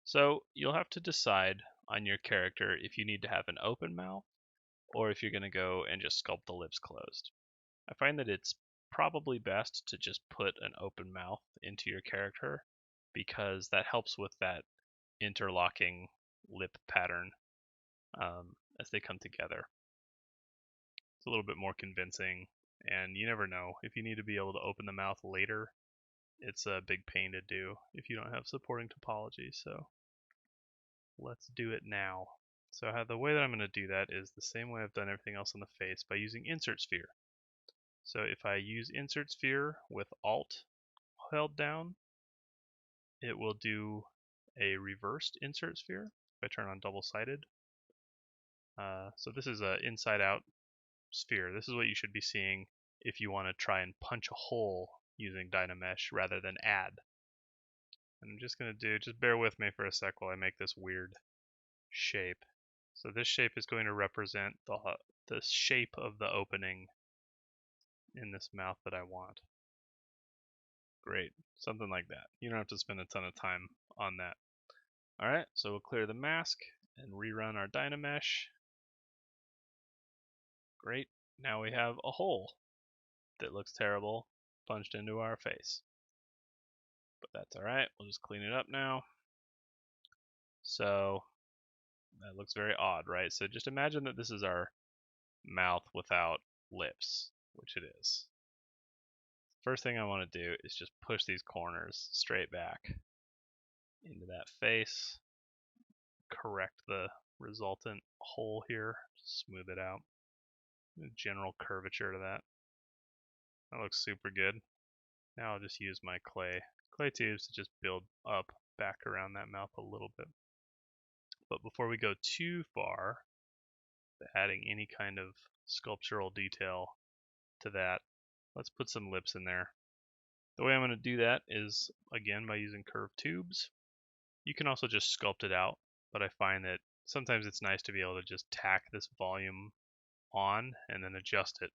So you'll have to decide on your character if you need to have an open mouth or if you're going to go and just sculpt the lips closed. I find that it's probably best to just put an open mouth into your character because that helps with that interlocking lip pattern as they come together. It's a little bit more convincing, and you never know. If you need to be able to open the mouth later, it's a big pain to do if you don't have supporting topology, so let's do it now. So the way that I'm going to do that is the same way I've done everything else on the face by using insert sphere. So if I use insert sphere with Alt held down, it will do a reversed insert sphere if I turn on double-sided. So this is an inside-out sphere. This is what you should be seeing if you want to try and punch a hole using Dynamesh rather than add. And I'm just going to just bear with me for a sec while I make this weird shape. So this shape is going to represent the shape of the opening in this mouth that I want. Great, something like that. You don't have to spend a ton of time on that. Alright, so we'll clear the mask and rerun our Dynamesh. Great, now we have a hole that looks terrible punched into our face. But that's alright, we'll just clean it up now. So that looks very odd, right? So just imagine that this is our mouth without lips, which it is. First thing I want to do is just push these corners straight back into that face, correct the resultant hole here, smooth it out. A general curvature to that. That looks super good. Now I'll just use my clay tubes to just build up back around that mouth a little bit. But before we go too far, adding any kind of sculptural detail to that, let's put some lips in there. The way I'm going to do that is, again, by using curved tubes. You can also just sculpt it out, but I find that sometimes it's nice to be able to just tack this volume on and then adjust it.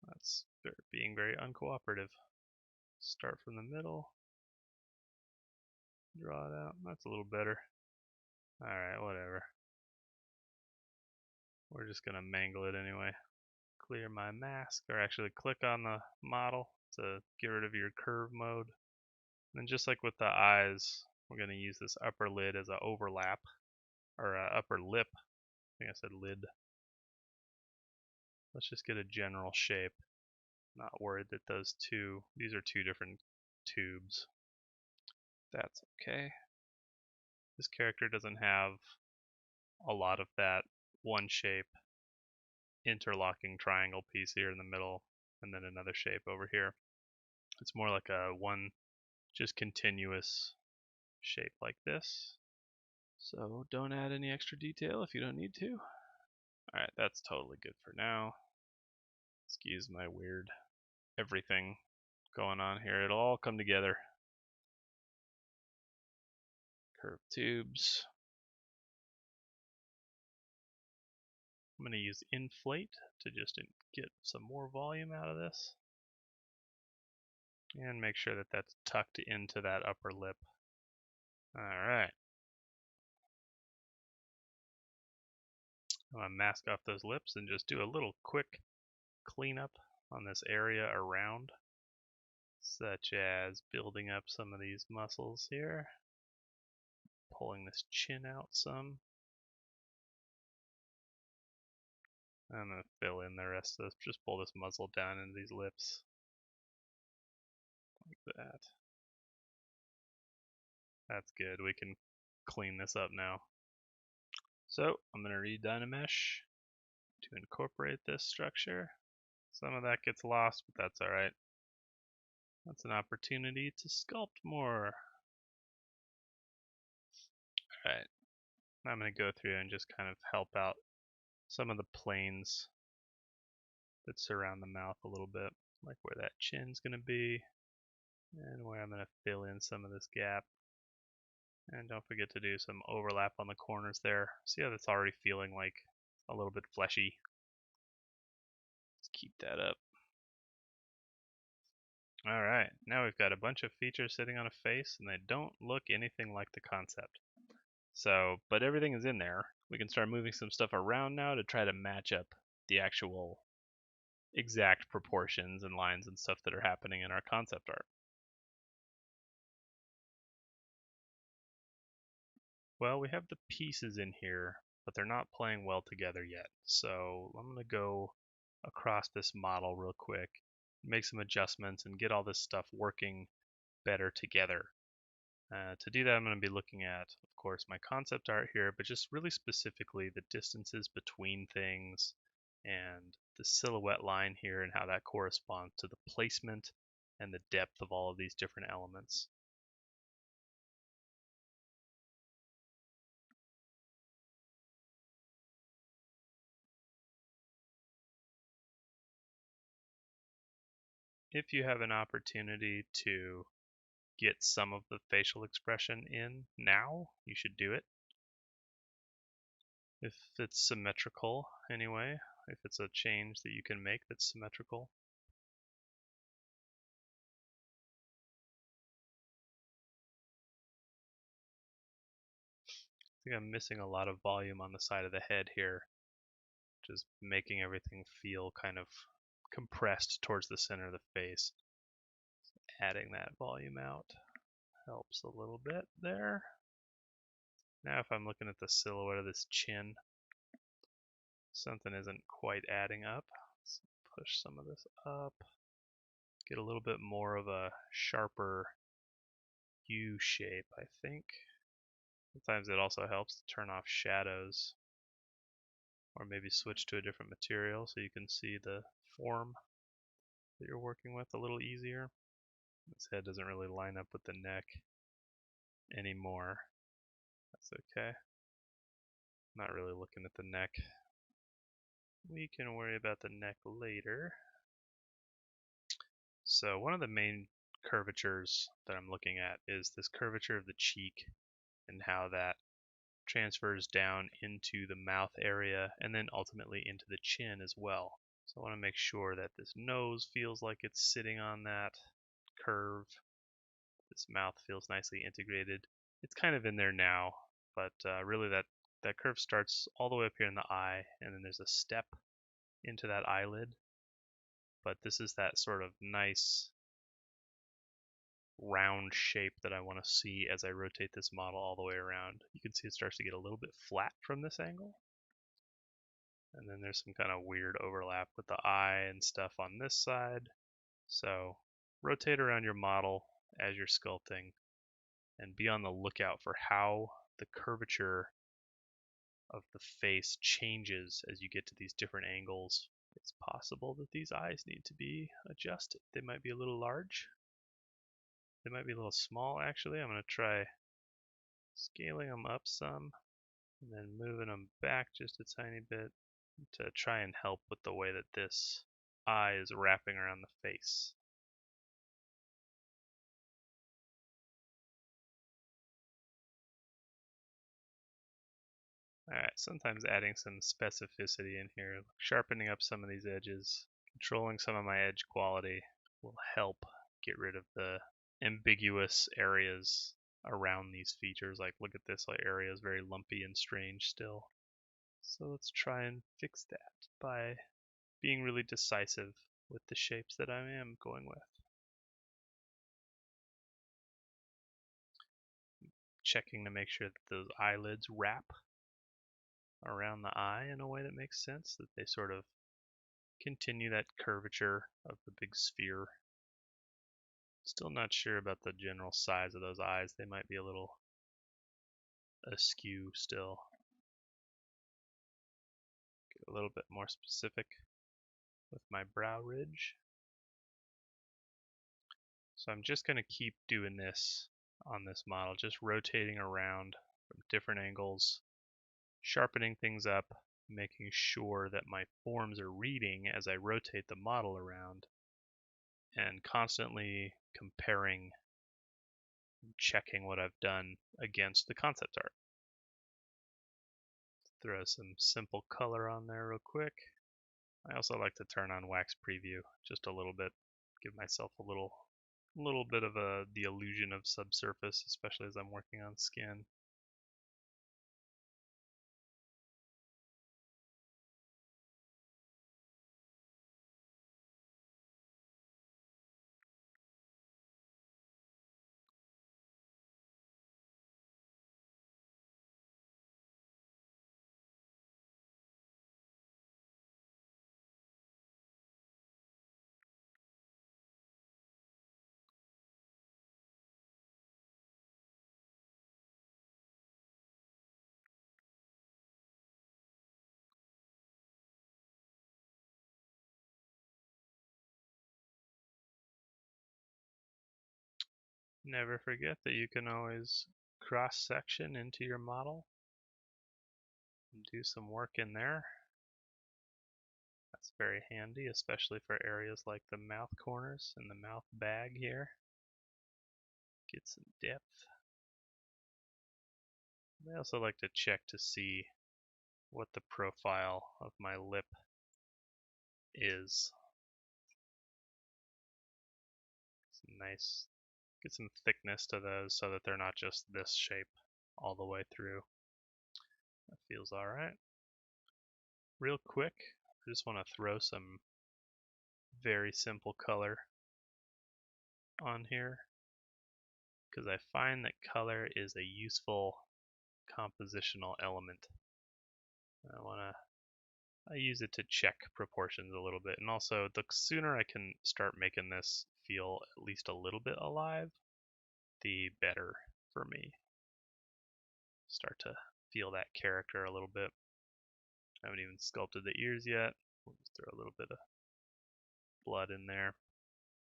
That's being very uncooperative. Start from the middle, draw it out. That's a little better. Alright, whatever. We're just going to mangle it anyway. Clear my mask, or actually click on the model to get rid of your curve mode. And just like with the eyes, we're going to use this upper lid as an overlap, or upper lip. I think I said lid. Let's just get a general shape. Not worried that these are two different tubes. That's okay. This character doesn't have a lot of that one shape interlocking triangle piece here in the middle and then another shape over here. It's more like a one just continuous shape like this. So don't add any extra detail if you don't need to. Alright, that's totally good for now. Excuse my weird everything going on here. It'll all come together. Curved tubes. I'm going to use inflate to just get some more volume out of this. And make sure that that's tucked into that upper lip. All right. I'm going to mask off those lips and just do a little quick cleanup on this area around, such as building up some of these muscles here, pulling this chin out some. I'm going to fill in the rest of this, just pull this muzzle down into these lips, like that. That's good, we can clean this up now. So I'm going to re-Dynamesh to incorporate this structure. Some of that gets lost, but that's alright. That's an opportunity to sculpt more. Alright, I'm going to go through and just kind of help out some of the planes that surround the mouth a little bit, like where that chin's going to be, and where I'm going to fill in some of this gap. And don't forget to do some overlap on the corners there. See how that's already feeling like a little bit fleshy? Let's keep that up. Alright, now we've got a bunch of features sitting on a face, and they don't look anything like the concept. So, but everything is in there. We can start moving some stuff around now to try to match up the actual exact proportions and lines and stuff that are happening in our concept art. Well, we have the pieces in here, but they're not playing well together yet. So I'm going to go across this model real quick, make some adjustments, and get all this stuff working better together. To do that, I'm going to be looking at, of course, my concept art here, but just really specifically the distances between things and the silhouette line here and how that corresponds to the placement and the depth of all of these different elements. If you have an opportunity to get some of the facial expression in now, you should do it. If it's symmetrical, anyway, if it's a change that you can make that's symmetrical. I think I'm missing a lot of volume on the side of the head here, just making everything feel kind of compressed towards the center of the face. Adding that volume out helps a little bit there. Now if I'm looking at the silhouette of this chin, something isn't quite adding up. Let's push some of this up. Get a little bit more of a sharper U shape, I think. Sometimes it also helps to turn off shadows, or maybe switch to a different material so you can see the form that you're working with a little easier. This head doesn't really line up with the neck anymore. That's okay. Not really looking at the neck. We can worry about the neck later. So one of the main curvatures that I'm looking at is this curvature of the cheek and how that transfers down into the mouth area and then ultimately into the chin as well. So I want to make sure that this nose feels like it's sitting on that curve. This mouth feels nicely integrated. It's kind of in there now, but really that curve starts all the way up here in the eye, and then there's a step into that eyelid. But this is that sort of nice round shape that I want to see as I rotate this model all the way around. You can see it starts to get a little bit flat from this angle. And then there's some kind of weird overlap with the eye and stuff on this side. So rotate around your model as you're sculpting and be on the lookout for how the curvature of the face changes as you get to these different angles. It's possible that these eyes need to be adjusted. They might be a little large. They might be a little small actually. I'm going to try scaling them up some and then moving them back just a tiny bit to try and help with the way that this eye is wrapping around the face. Alright, sometimes adding some specificity in here, sharpening up some of these edges, controlling some of my edge quality will help get rid of the ambiguous areas around these features. Like, look at this area is very lumpy and strange still. So let's try and fix that by being really decisive with the shapes that I am going with. Checking to make sure that those eyelids wrap around the eye in a way that makes sense, that they sort of continue that curvature of the big sphere. Still not sure about the general size of those eyes. They might be a little askew still. Get a little bit more specific with my brow ridge. So I'm just going to keep doing this on this model, just rotating around from different angles, sharpening things up, making sure that my forms are reading as I rotate the model around, and constantly comparing, checking what I've done against the concept art. Throw some simple color on there real quick. I also like to turn on wax preview just a little bit, give myself a little bit of the illusion of subsurface, especially as I'm working on skin. Never forget that you can always cross-section into your model and do some work in there. That's very handy, especially for areas like the mouth corners and the mouth bag here. Get some depth. I also like to check to see what the profile of my lip is. Some nice, get some thickness to those so that they're not just this shape all the way through. That feels alright. Real quick, I just want to throw some very simple color on here because I find that color is a useful compositional element. I use it to check proportions a little bit, and also the sooner I can start making this feel at least a little bit alive, the better for me. Start to feel that character a little bit. I haven't even sculpted the ears yet. We'll just throw a little bit of blood in there.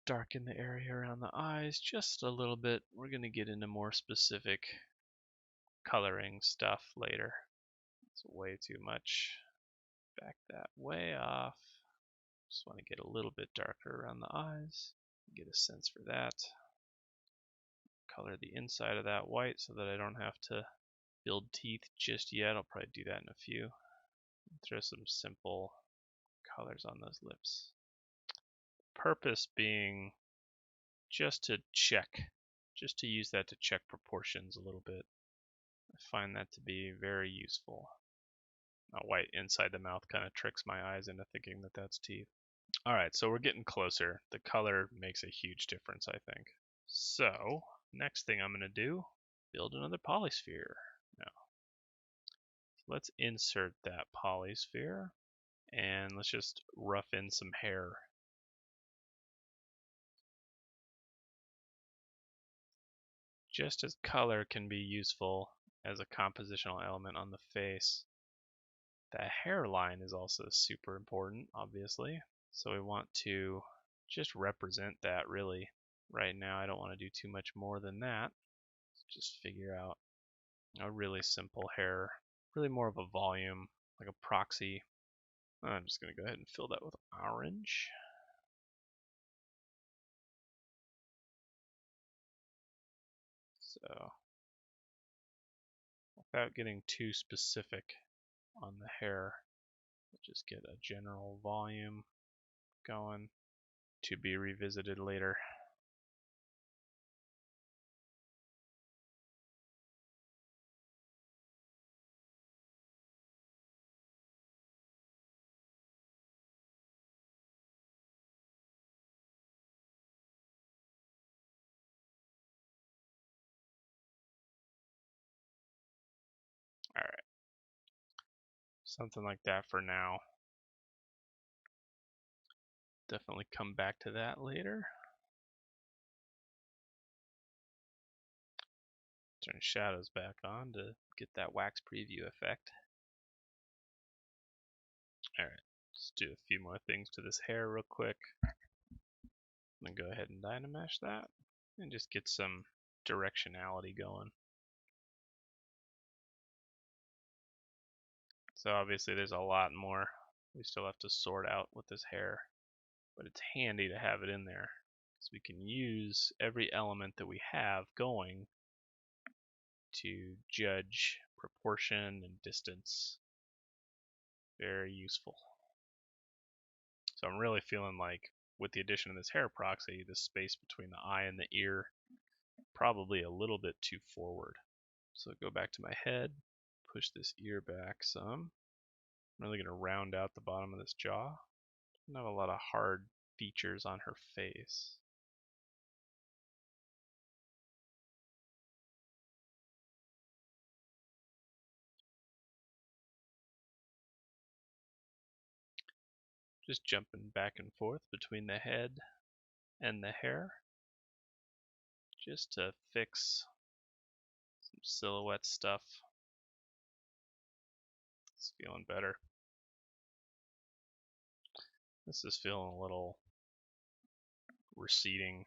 Darken the area around the eyes just a little bit. We're going to get into more specific coloring stuff later. It's way too much. Back that way off. Just want to get a little bit darker around the eyes. Get a sense for that. Color the inside of that white so that I don't have to build teeth just yet. I'll probably do that in a few. Throw some simple colors on those lips. Purpose being just to check, just to use that to check proportions a little bit. I find that to be very useful. A white inside the mouth kind of tricks my eyes into thinking that that's teeth. Alright, so we're getting closer. The color makes a huge difference, I think. So, next thing I'm going to do, build another polysphere. Now, let's insert that polysphere, and let's just rough in some hair. Just as color can be useful as a compositional element on the face, the hairline is also super important, obviously. So we want to just represent that really. Right now, I don't want to do too much more than that. Just figure out a really simple hair, really more of a volume, like a proxy. I'm just going to go ahead and fill that with orange. So, without getting too specific on the hair, we'll just get a general volume going to be revisited later. Alright, something like that for now. Definitely come back to that later. Turn shadows back on to get that wax preview effect. Alright, let's do a few more things to this hair real quick. I'm going to go ahead and Dynamesh that and just get some directionality going. So obviously there's a lot more we still have to sort out with this hair, but it's handy to have it in there because we can use every element that we have going to judge proportion and distance. Very useful. So I'm really feeling like with the addition of this hair proxy, the space between the eye and the ear probably a little bit too forward. So go back to my head, push this ear back some. I'm really going to round out the bottom of this jaw. Not a lot of hard features on her face. Just jumping back and forth between the head and the hair, just to fix some silhouette stuff. It's feeling better. This is feeling a little receding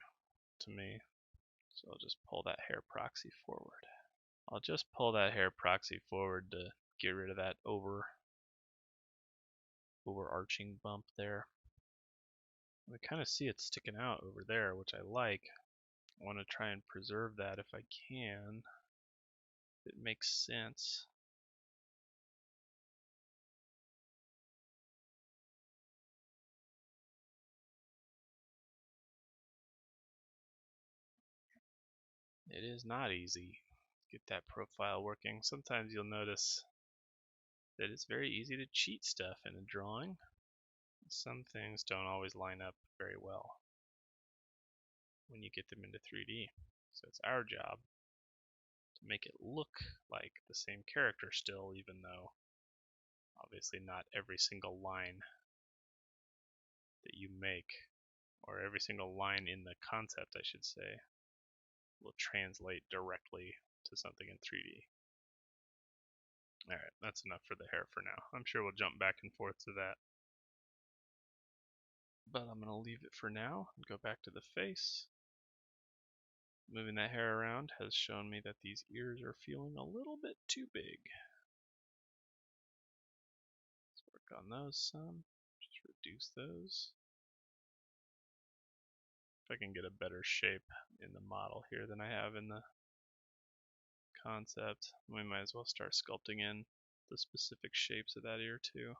to me, so I'll just pull that hair proxy forward. I'll just pull that hair proxy forward to get rid of that overarching bump there. I kind of see it sticking out over there, which I like. I want to try and preserve that if I can. If it makes sense. It is not easy to get that profile working. Sometimes you'll notice that it's very easy to cheat stuff in a drawing. Some things don't always line up very well when you get them into 3D. So it's our job to make it look like the same character still, even though obviously not every single line that you make, or every single line in the concept, I should say, will translate directly to something in 3D. Alright, that's enough for the hair for now. I'm sure we'll jump back and forth to that. But I'm going to leave it for now and go back to the face. Moving that hair around has shown me that these ears are feeling a little bit too big. Let's work on those some. Just reduce those. If I can get a better shape in the model here than I have in the concept, we might as well start sculpting in the specific shapes of that ear too.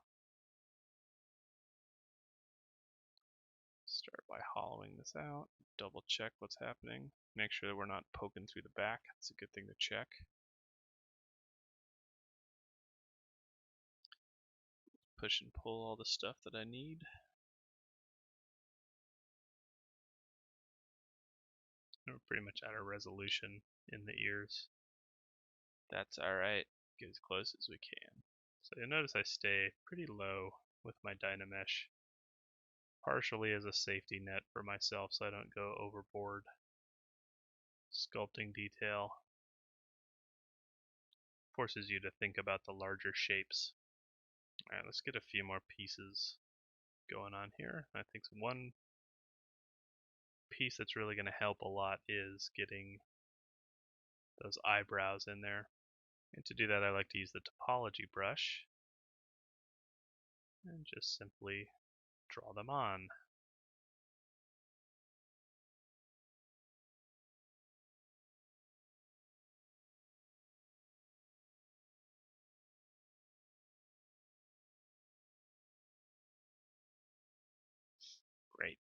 Start by hollowing this out, double check what's happening, make sure that we're not poking through the back. It's a good thing to check. Push and pull all the stuff that I need. We're pretty much out of resolution in the ears. That's alright, get as close as we can. So you'll notice I stay pretty low with my Dynamesh, partially as a safety net for myself so I don't go overboard. Sculpting detail forces you to think about the larger shapes. Alright, let's get a few more pieces going on here. I think one piece that's really going to help a lot is getting those eyebrows in there. And to do that, I like to use the topology brush and just simply draw them on. Great.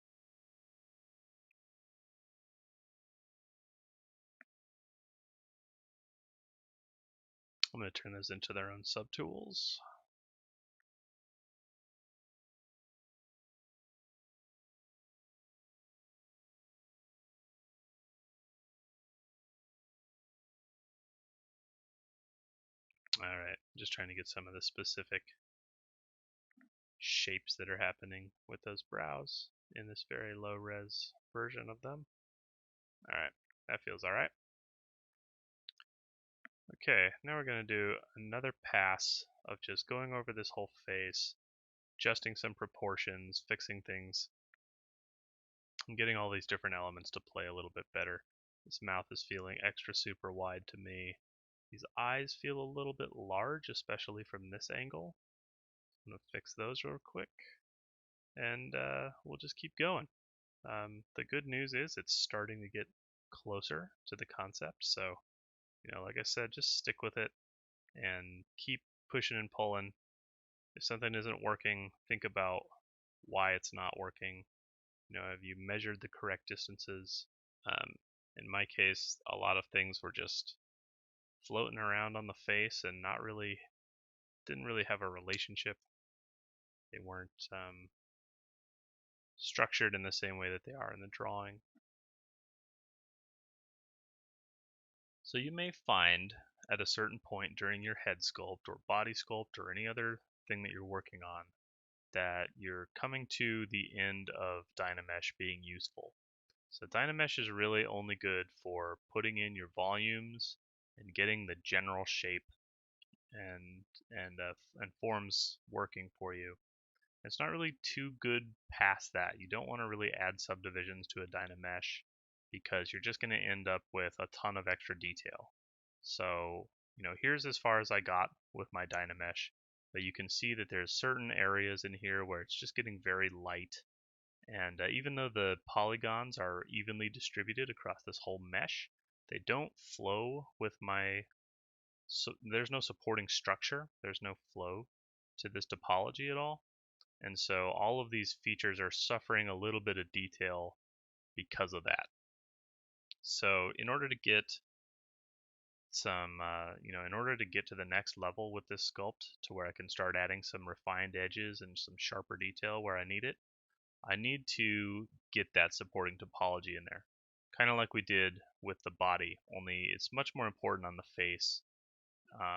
I'm going to turn those into their own subtools. Alright, just trying to get some of the specific shapes that are happening with those brows in this very low res version of them. Alright, that feels alright. Okay, now we're going to do another pass of just going over this whole face, adjusting some proportions, fixing things, and getting all these different elements to play a little bit better. This mouth is feeling extra super wide to me. These eyes feel a little bit large, especially from this angle. I'm going to fix those real quick, and we'll just keep going. The good news is it's starting to get closer to the concept, so, like I said, just stick with it and keep pushing and pulling. If something isn't working, think about why it's not working. Have you measured the correct distances? Um, in my case, a lot of things were just floating around on the face and didn't really have a relationship. They weren't structured in the same way that they are in the drawing. So you may find at a certain point during your head sculpt or body sculpt or any other thing that you're working on that you're coming to the end of Dynamesh being useful. So Dynamesh is really only good for putting in your volumes and getting the general shape and forms working for you. It's not really too good past that. You don't want to really add subdivisions to a Dynamesh because you're just going to end up with a ton of extra detail. So, here's as far as I got with my Dynamesh, but you can see that there's certain areas in here where it's just getting very light. And even though the polygons are evenly distributed across this whole mesh, they don't flow with so there's no supporting structure, there's no flow to this topology at all. And so all of these features are suffering a little bit of detail because of that. So in order to get in order to get to the next level with this sculpt to where I can start adding some refined edges and some sharper detail where I need it, I need to get that supporting topology in there. Kind of like we did with the body, only it's much more important on the face.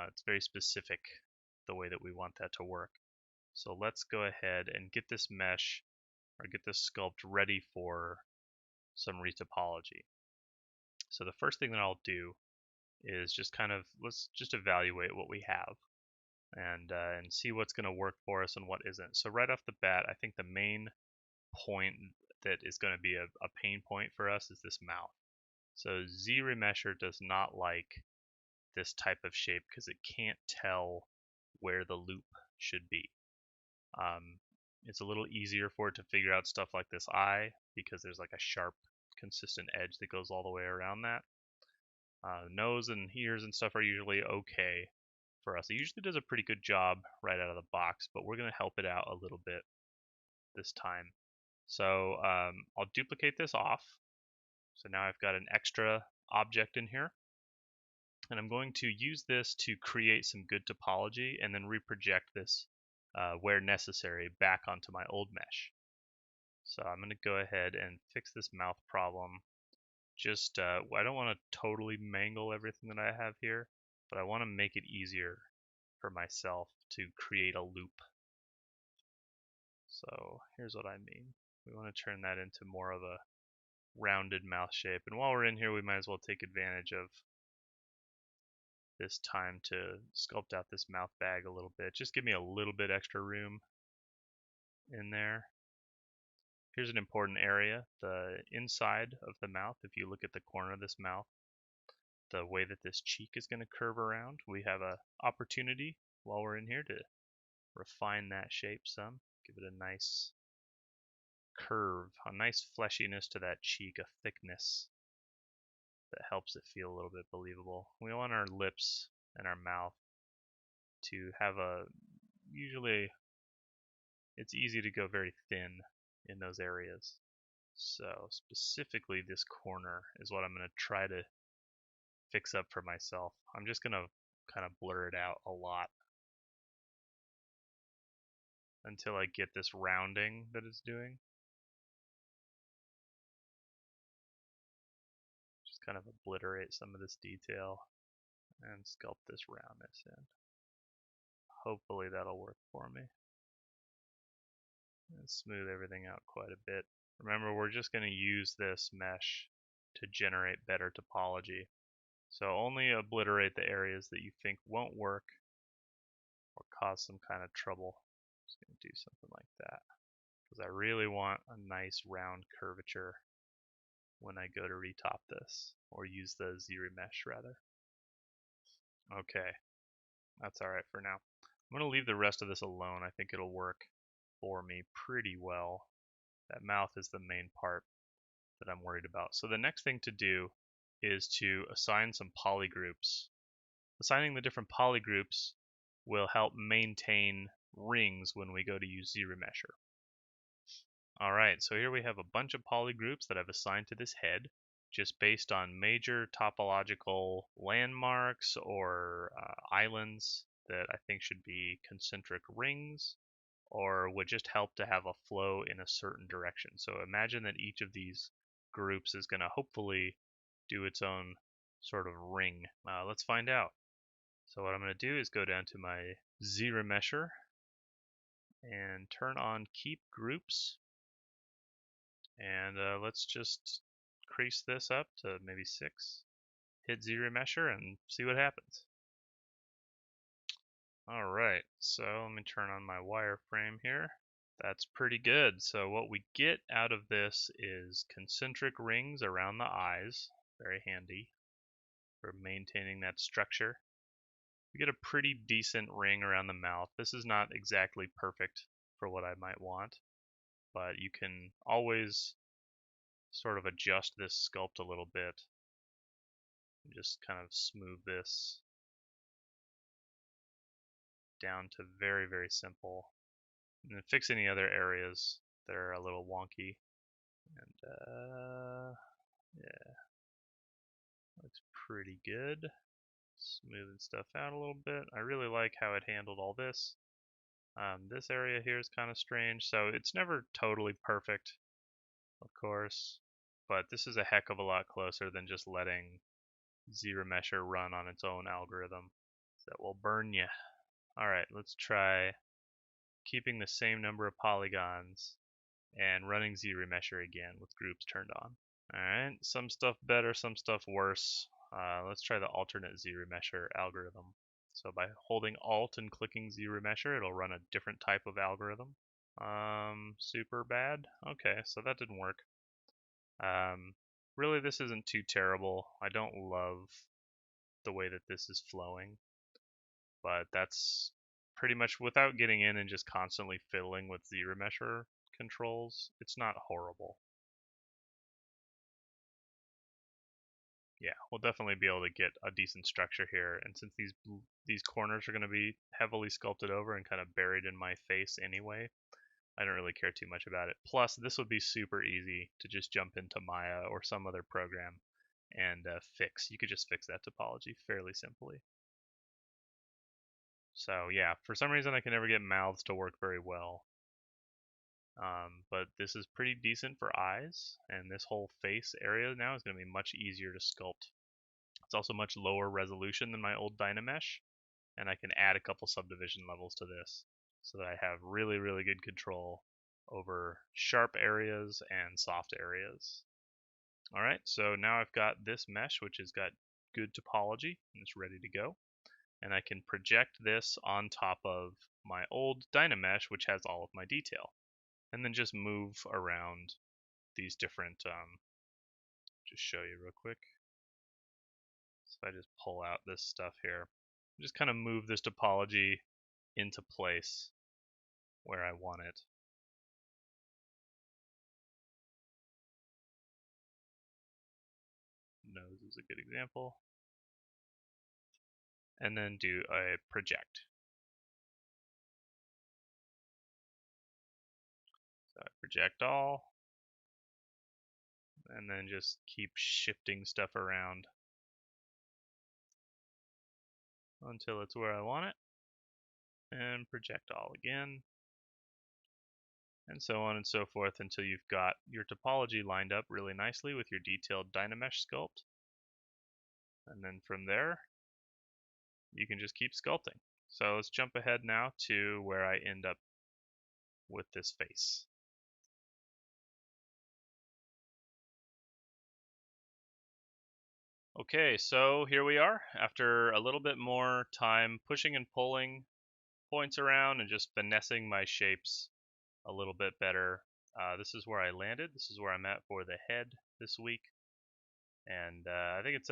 It's very specific the way that we want that to work. So let's go ahead and get this mesh or get this sculpt ready for some retopology. So the first thing that I'll do is just let's just evaluate what we have and see what's going to work for us and what isn't. So right off the bat, I think the main point that is going to be a pain point for us is this mouth. So Z-Remesher does not like this type of shape because it can't tell where the loop should be. It's a little easier for it to figure out stuff like this eye because there's like a sharp, consistent edge that goes all the way around that. Nose and ears and stuff are usually okay for us. It usually does a pretty good job right out of the box, but we're going to help it out a little bit this time. So I'll duplicate this off. So now I've got an extra object in here. And I'm going to use this to create some good topology and then reproject this where necessary back onto my old mesh. So I'm going to go ahead and fix this mouth problem. Just, I don't want to totally mangle everything that I have here, but I want to make it easier for myself to create a loop. So here's what I mean. We want to turn that into more of a rounded mouth shape. And while we're in here, we might as well take advantage of this time to sculpt out this mouth bag a little bit. Just give me a little bit extra room in there. Here's an important area, the inside of the mouth. If you look at the corner of this mouth, the way that this cheek is going to curve around, we have an opportunity while we're in here to refine that shape some. Give it a nice curve, a nice fleshiness to that cheek, a thickness that helps it feel a little bit believable. We want our lips and our mouth to have usually it's easy to go very thin in those areas. So specifically this corner is what I'm going to try to fix up for myself. I'm just going to kind of blur it out a lot until I get this rounding that it's doing. Just kind of obliterate some of this detail and sculpt this roundness in. hopefully that'll work for me. And smooth everything out quite a bit. Remember, we're just going to use this mesh to generate better topology. So only obliterate the areas that you think won't work or cause some kind of trouble. Just going to do something like that because I really want a nice round curvature when I go to retop this, or use the Z-remesh rather. Okay, that's alright for now. I'm going to leave the rest of this alone. I think it'll work for me pretty well. That mouth is the main part that I'm worried about. So the next thing to do is to assign some polygroups. Assigning the different polygroups will help maintain rings when we go to use Z-remesher. Alright, so here we have a bunch of polygroups that I've assigned to this head, just based on major topological landmarks or islands that I think should be concentric rings, or would just help to have a flow in a certain direction. So imagine that each of these groups is going to hopefully do its own sort of ring. Let's find out. So what I'm going to do is go down to my Z-remesher and turn on keep groups. And let's just crease this up to maybe 6. Hit Z-remesher and see what happens. Alright, so let me turn on my wireframe here. That's pretty good. So what we get out of this is concentric rings around the eyes. Very handy for maintaining that structure. We get a pretty decent ring around the mouth. This is not exactly perfect for what I might want, but you can always sort of adjust this sculpt a little bit. Just kind of smooth this down to very, very simple. And then fix any other areas that are a little wonky. And yeah, looks pretty good. Smoothing stuff out a little bit. I really like how it handled all this. This area here is kind of strange, so it's never totally perfect, of course, but this is a heck of a lot closer than just letting Z-remesher run on its own algorithm. That will burn you. Alright, let's try keeping the same number of polygons and running Z-remesher again with groups turned on. Alright, some stuff better, some stuff worse. Let's try the alternate Z-remesher algorithm. So by holding Alt and clicking Z-remesher, it'll run a different type of algorithm. Super bad? Okay, so that didn't work. Really, this isn't too terrible. I don't love the way that this is flowing, but that's pretty much without getting in and just constantly fiddling with Z-remesher controls. It's not horrible. Yeah, we'll definitely be able to get a decent structure here. And since these corners are going to be heavily sculpted over and kind of buried in my face anyway, I don't really care too much about it. Plus, this would be super easy to just jump into Maya or some other program and fix. You could just fix that topology fairly simply. So yeah, for some reason I can never get mouths to work very well. But this is pretty decent for eyes, and this whole face area now is going to be much easier to sculpt. It's also much lower resolution than my old Dynamesh, and I can add a couple subdivision levels to this so that I have really, really good control over sharp areas and soft areas. Alright, so now I've got this mesh which has got good topology and it's ready to go. And I can project this on top of my old Dynamesh which has all of my detail. And then just move around these different, just show you real quick. So if I just pull out this stuff here, just kind of move this topology into place where I want it. Nose is a good example. And then do a project. So I project all, and then just keep shifting stuff around until it's where I want it. And project all again. And so on and so forth until you've got your topology lined up really nicely with your detailed Dynamesh sculpt. And then from there, you can just keep sculpting. So let's jump ahead now to where I end up with this face. Okay, so here we are after a little bit more time pushing and pulling points around and just finessing my shapes a little bit better. This is where I landed. This is where I'm at for the head this week, and I think it's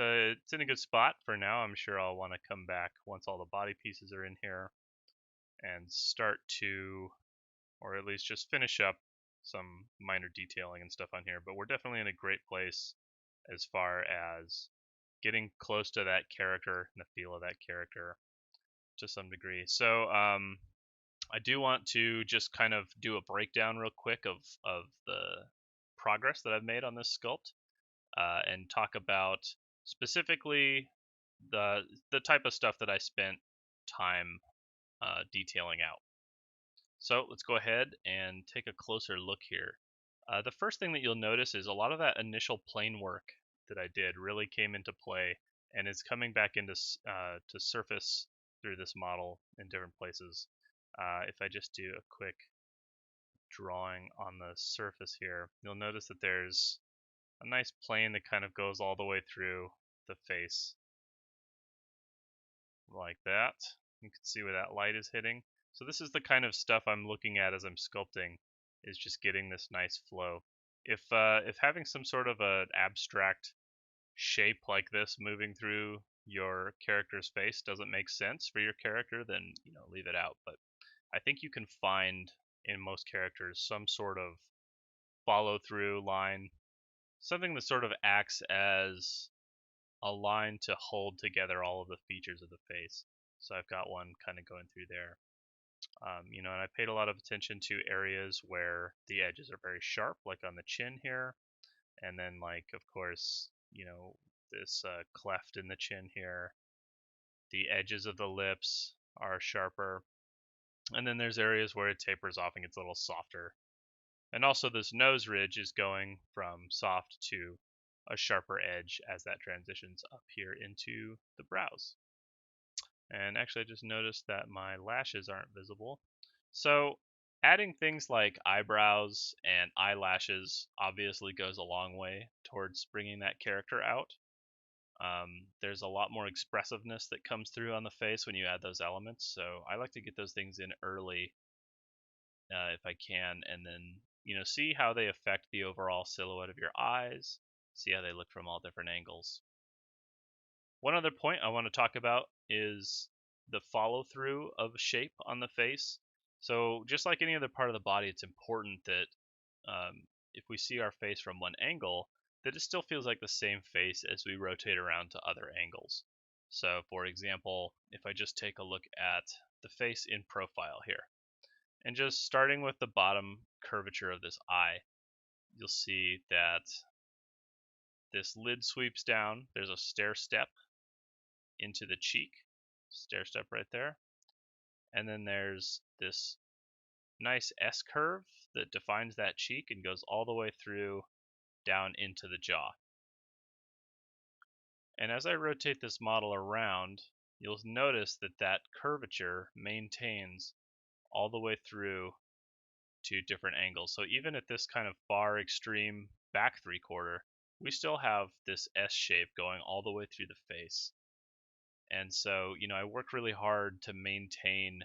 in a good spot for now. I'm sure I'll want to come back once all the body pieces are in here and start to, or at least just finish up some minor detailing and stuff on here. But we're definitely in a great place as far as getting close to that character and the feel of that character to some degree. So I do want to just kind of do a breakdown real quick of the progress that I've made on this sculpt, and talk about specifically the type of stuff that I spent time detailing out. So let's go ahead and take a closer look here. The first thing that you'll notice is a lot of that initial plane work that I did really came into play and is coming back into to surface through this model in different places. If I just do a quick drawing on the surface here, you'll notice that there's a nice plane that kind of goes all the way through the face like that. You can see where that light is hitting. So this is the kind of stuff I'm looking at as I'm sculpting, is just getting this nice flow. If having some sort of an abstract shape like this moving through your character's face doesn't make sense for your character, then leave it out. But I think you can find in most characters some sort of follow through line, something that sort of acts as a line to hold together all of the features of the face. So I've got one kind of going through there. And I paid a lot of attention to areas where the edges are very sharp, like on the chin here, and then like of course this cleft in the chin here. The edges of the lips are sharper, and then there's areas where it tapers off and gets a little softer. And also this nose ridge is going from soft to a sharper edge as that transitions up here into the brows. And actually I just noticed that my lashes aren't visible. So adding things like eyebrows and eyelashes obviously goes a long way towards bringing that character out. There's a lot more expressiveness that comes through on the face when you add those elements. So I like to get those things in early if I can, and then see how they affect the overall silhouette of your eyes, see how they look from all different angles. One other point I want to talk about is the follow through of shape on the face. So just like any other part of the body, it's important that if we see our face from one angle, that it still feels like the same face as we rotate around to other angles. So for example, if I just take a look at the face in profile here, and just starting with the bottom curvature of this eye, you'll see that this lid sweeps down. There's a stair step into the cheek, stair step right there. And then there's this nice S curve that defines that cheek and goes all the way through down into the jaw. And as I rotate this model around, you'll notice that that curvature maintains all the way through to different angles. So even at this kind of far extreme back 3/4, we still have this S shape going all the way through the face. And so, I work really hard to maintain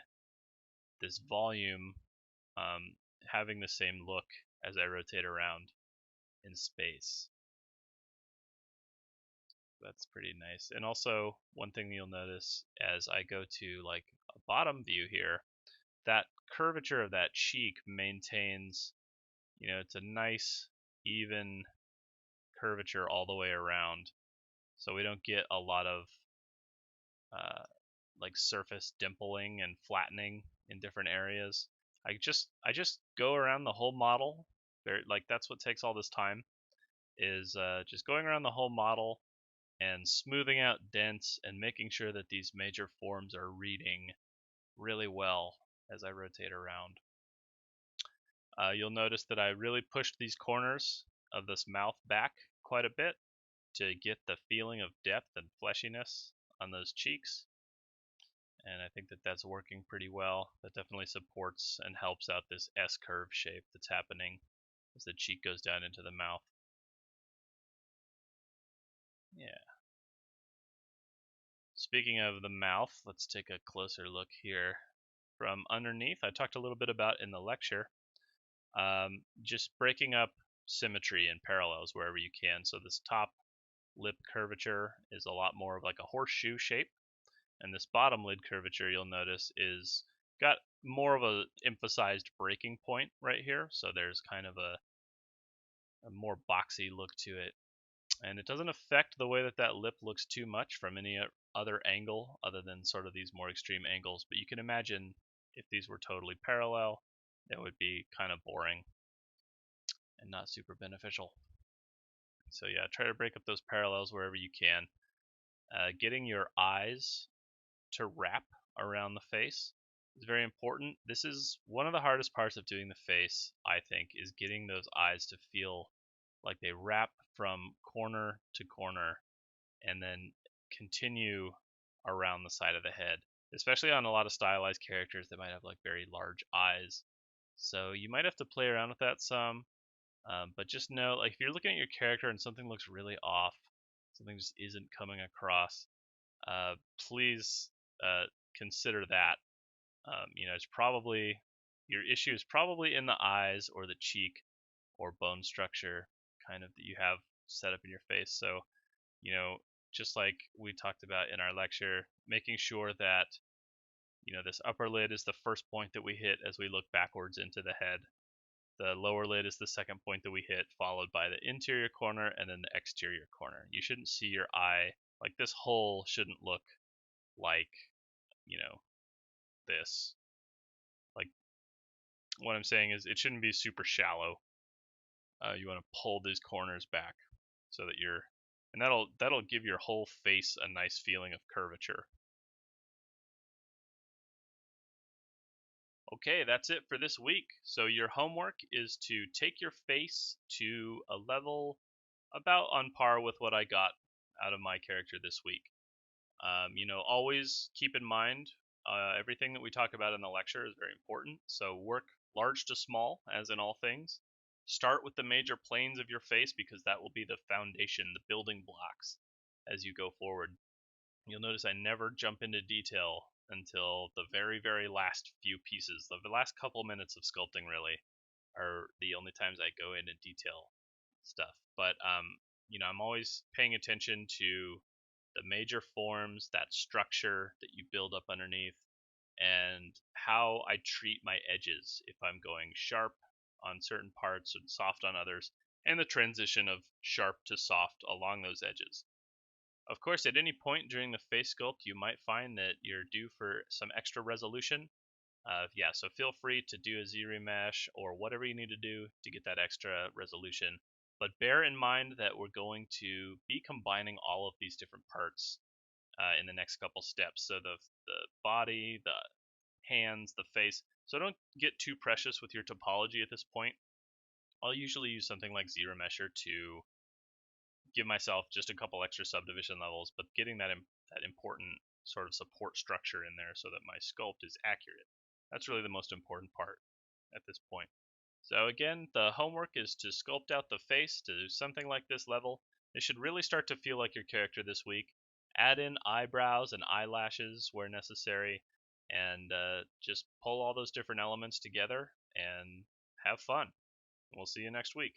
this volume, having the same look as I rotate around in space. That's pretty nice. And also, one thing you'll notice as I go to like a bottom view here, that curvature of that cheek maintains, it's a nice, even curvature all the way around. So we don't get a lot of uh, like surface dimpling and flattening in different areas. I just go around the whole model. Like that's what takes all this time, is just going around the whole model and smoothing out dents and making sure that these major forms are reading really well as I rotate around. You'll notice that I really pushed these corners of this mouth back quite a bit to get the feeling of depth and fleshiness on those cheeks. and I think that that's working pretty well. That definitely supports and helps out this S curve shape that's happening as the cheek goes down into the mouth. Yeah. Speaking of the mouth, let's take a closer look here from underneath. I talked a little bit about in the lecture, just breaking up symmetry and parallels wherever you can. So this top lip curvature is a lot more of like a horseshoe shape, and this bottom lid curvature, you'll notice, is got more of a emphasized breaking point right here. So there's kind of a more boxy look to it, and it doesn't affect the way that that lip looks too much from any other angle other than sort of these more extreme angles. But you can imagine if these were totally parallel, it would be kind of boring and not super beneficial. So yeah, try to break up those parallels wherever you can. Getting your eyes to wrap around the face is very important. This is one of the hardest parts of doing the face, I think, is getting those eyes to feel like they wrap from corner to corner and then continue around the side of the head, especially on a lot of stylized characters that might have like very large eyes. So you might have to play around with that some, but just know, like, if you're looking at your character and something looks really off, something just isn't coming across, uh, please consider that. It's probably your issue is probably in the eyes or the cheek or bone structure kind of that you have set up in your face. So, you know, just like we talked about in our lecture, making sure that, this upper lid is the first point that we hit as we look backwards into the head. The lower lid is the second point that we hit, followed by the interior corner and then the exterior corner. You shouldn't see your eye, like this hole shouldn't look like, you know, this. Like, what I'm saying is it shouldn't be super shallow. You want to pull these corners back so that and that'll give your whole face a nice feeling of curvature. Okay, that's it for this week. So your homework is to take your face to a level about on par with what I got out of my character this week. Always keep in mind everything that we talk about in the lecture is very important. So work large to small, as in all things. Start with the major planes of your face because that will be the foundation, the building blocks as you go forward. You'll notice I never jump into detail until the very, very last few pieces. The last couple minutes of sculpting really are the only times I go into detail stuff. But I'm always paying attention to the major forms, that structure that you build up underneath, and how I treat my edges if I'm going sharp on certain parts and soft on others, and the transition of sharp to soft along those edges. Of course, at any point during the face sculpt, you might find that you're due for some extra resolution. So feel free to do a Z-remesh or whatever you need to do to get that extra resolution. But bear in mind that we're going to be combining all of these different parts in the next couple steps. So the body, the hands, the face. So don't get too precious with your topology at this point. I'll usually use something like Z-remesher to give myself just a couple extra subdivision levels, but getting that important sort of support structure in there so that my sculpt is accurate. That's really the most important part at this point. So again, the homework is to sculpt out the face to something like this level. It should really start to feel like your character this week. Add in eyebrows and eyelashes where necessary, and just pull all those different elements together and have fun. We'll see you next week.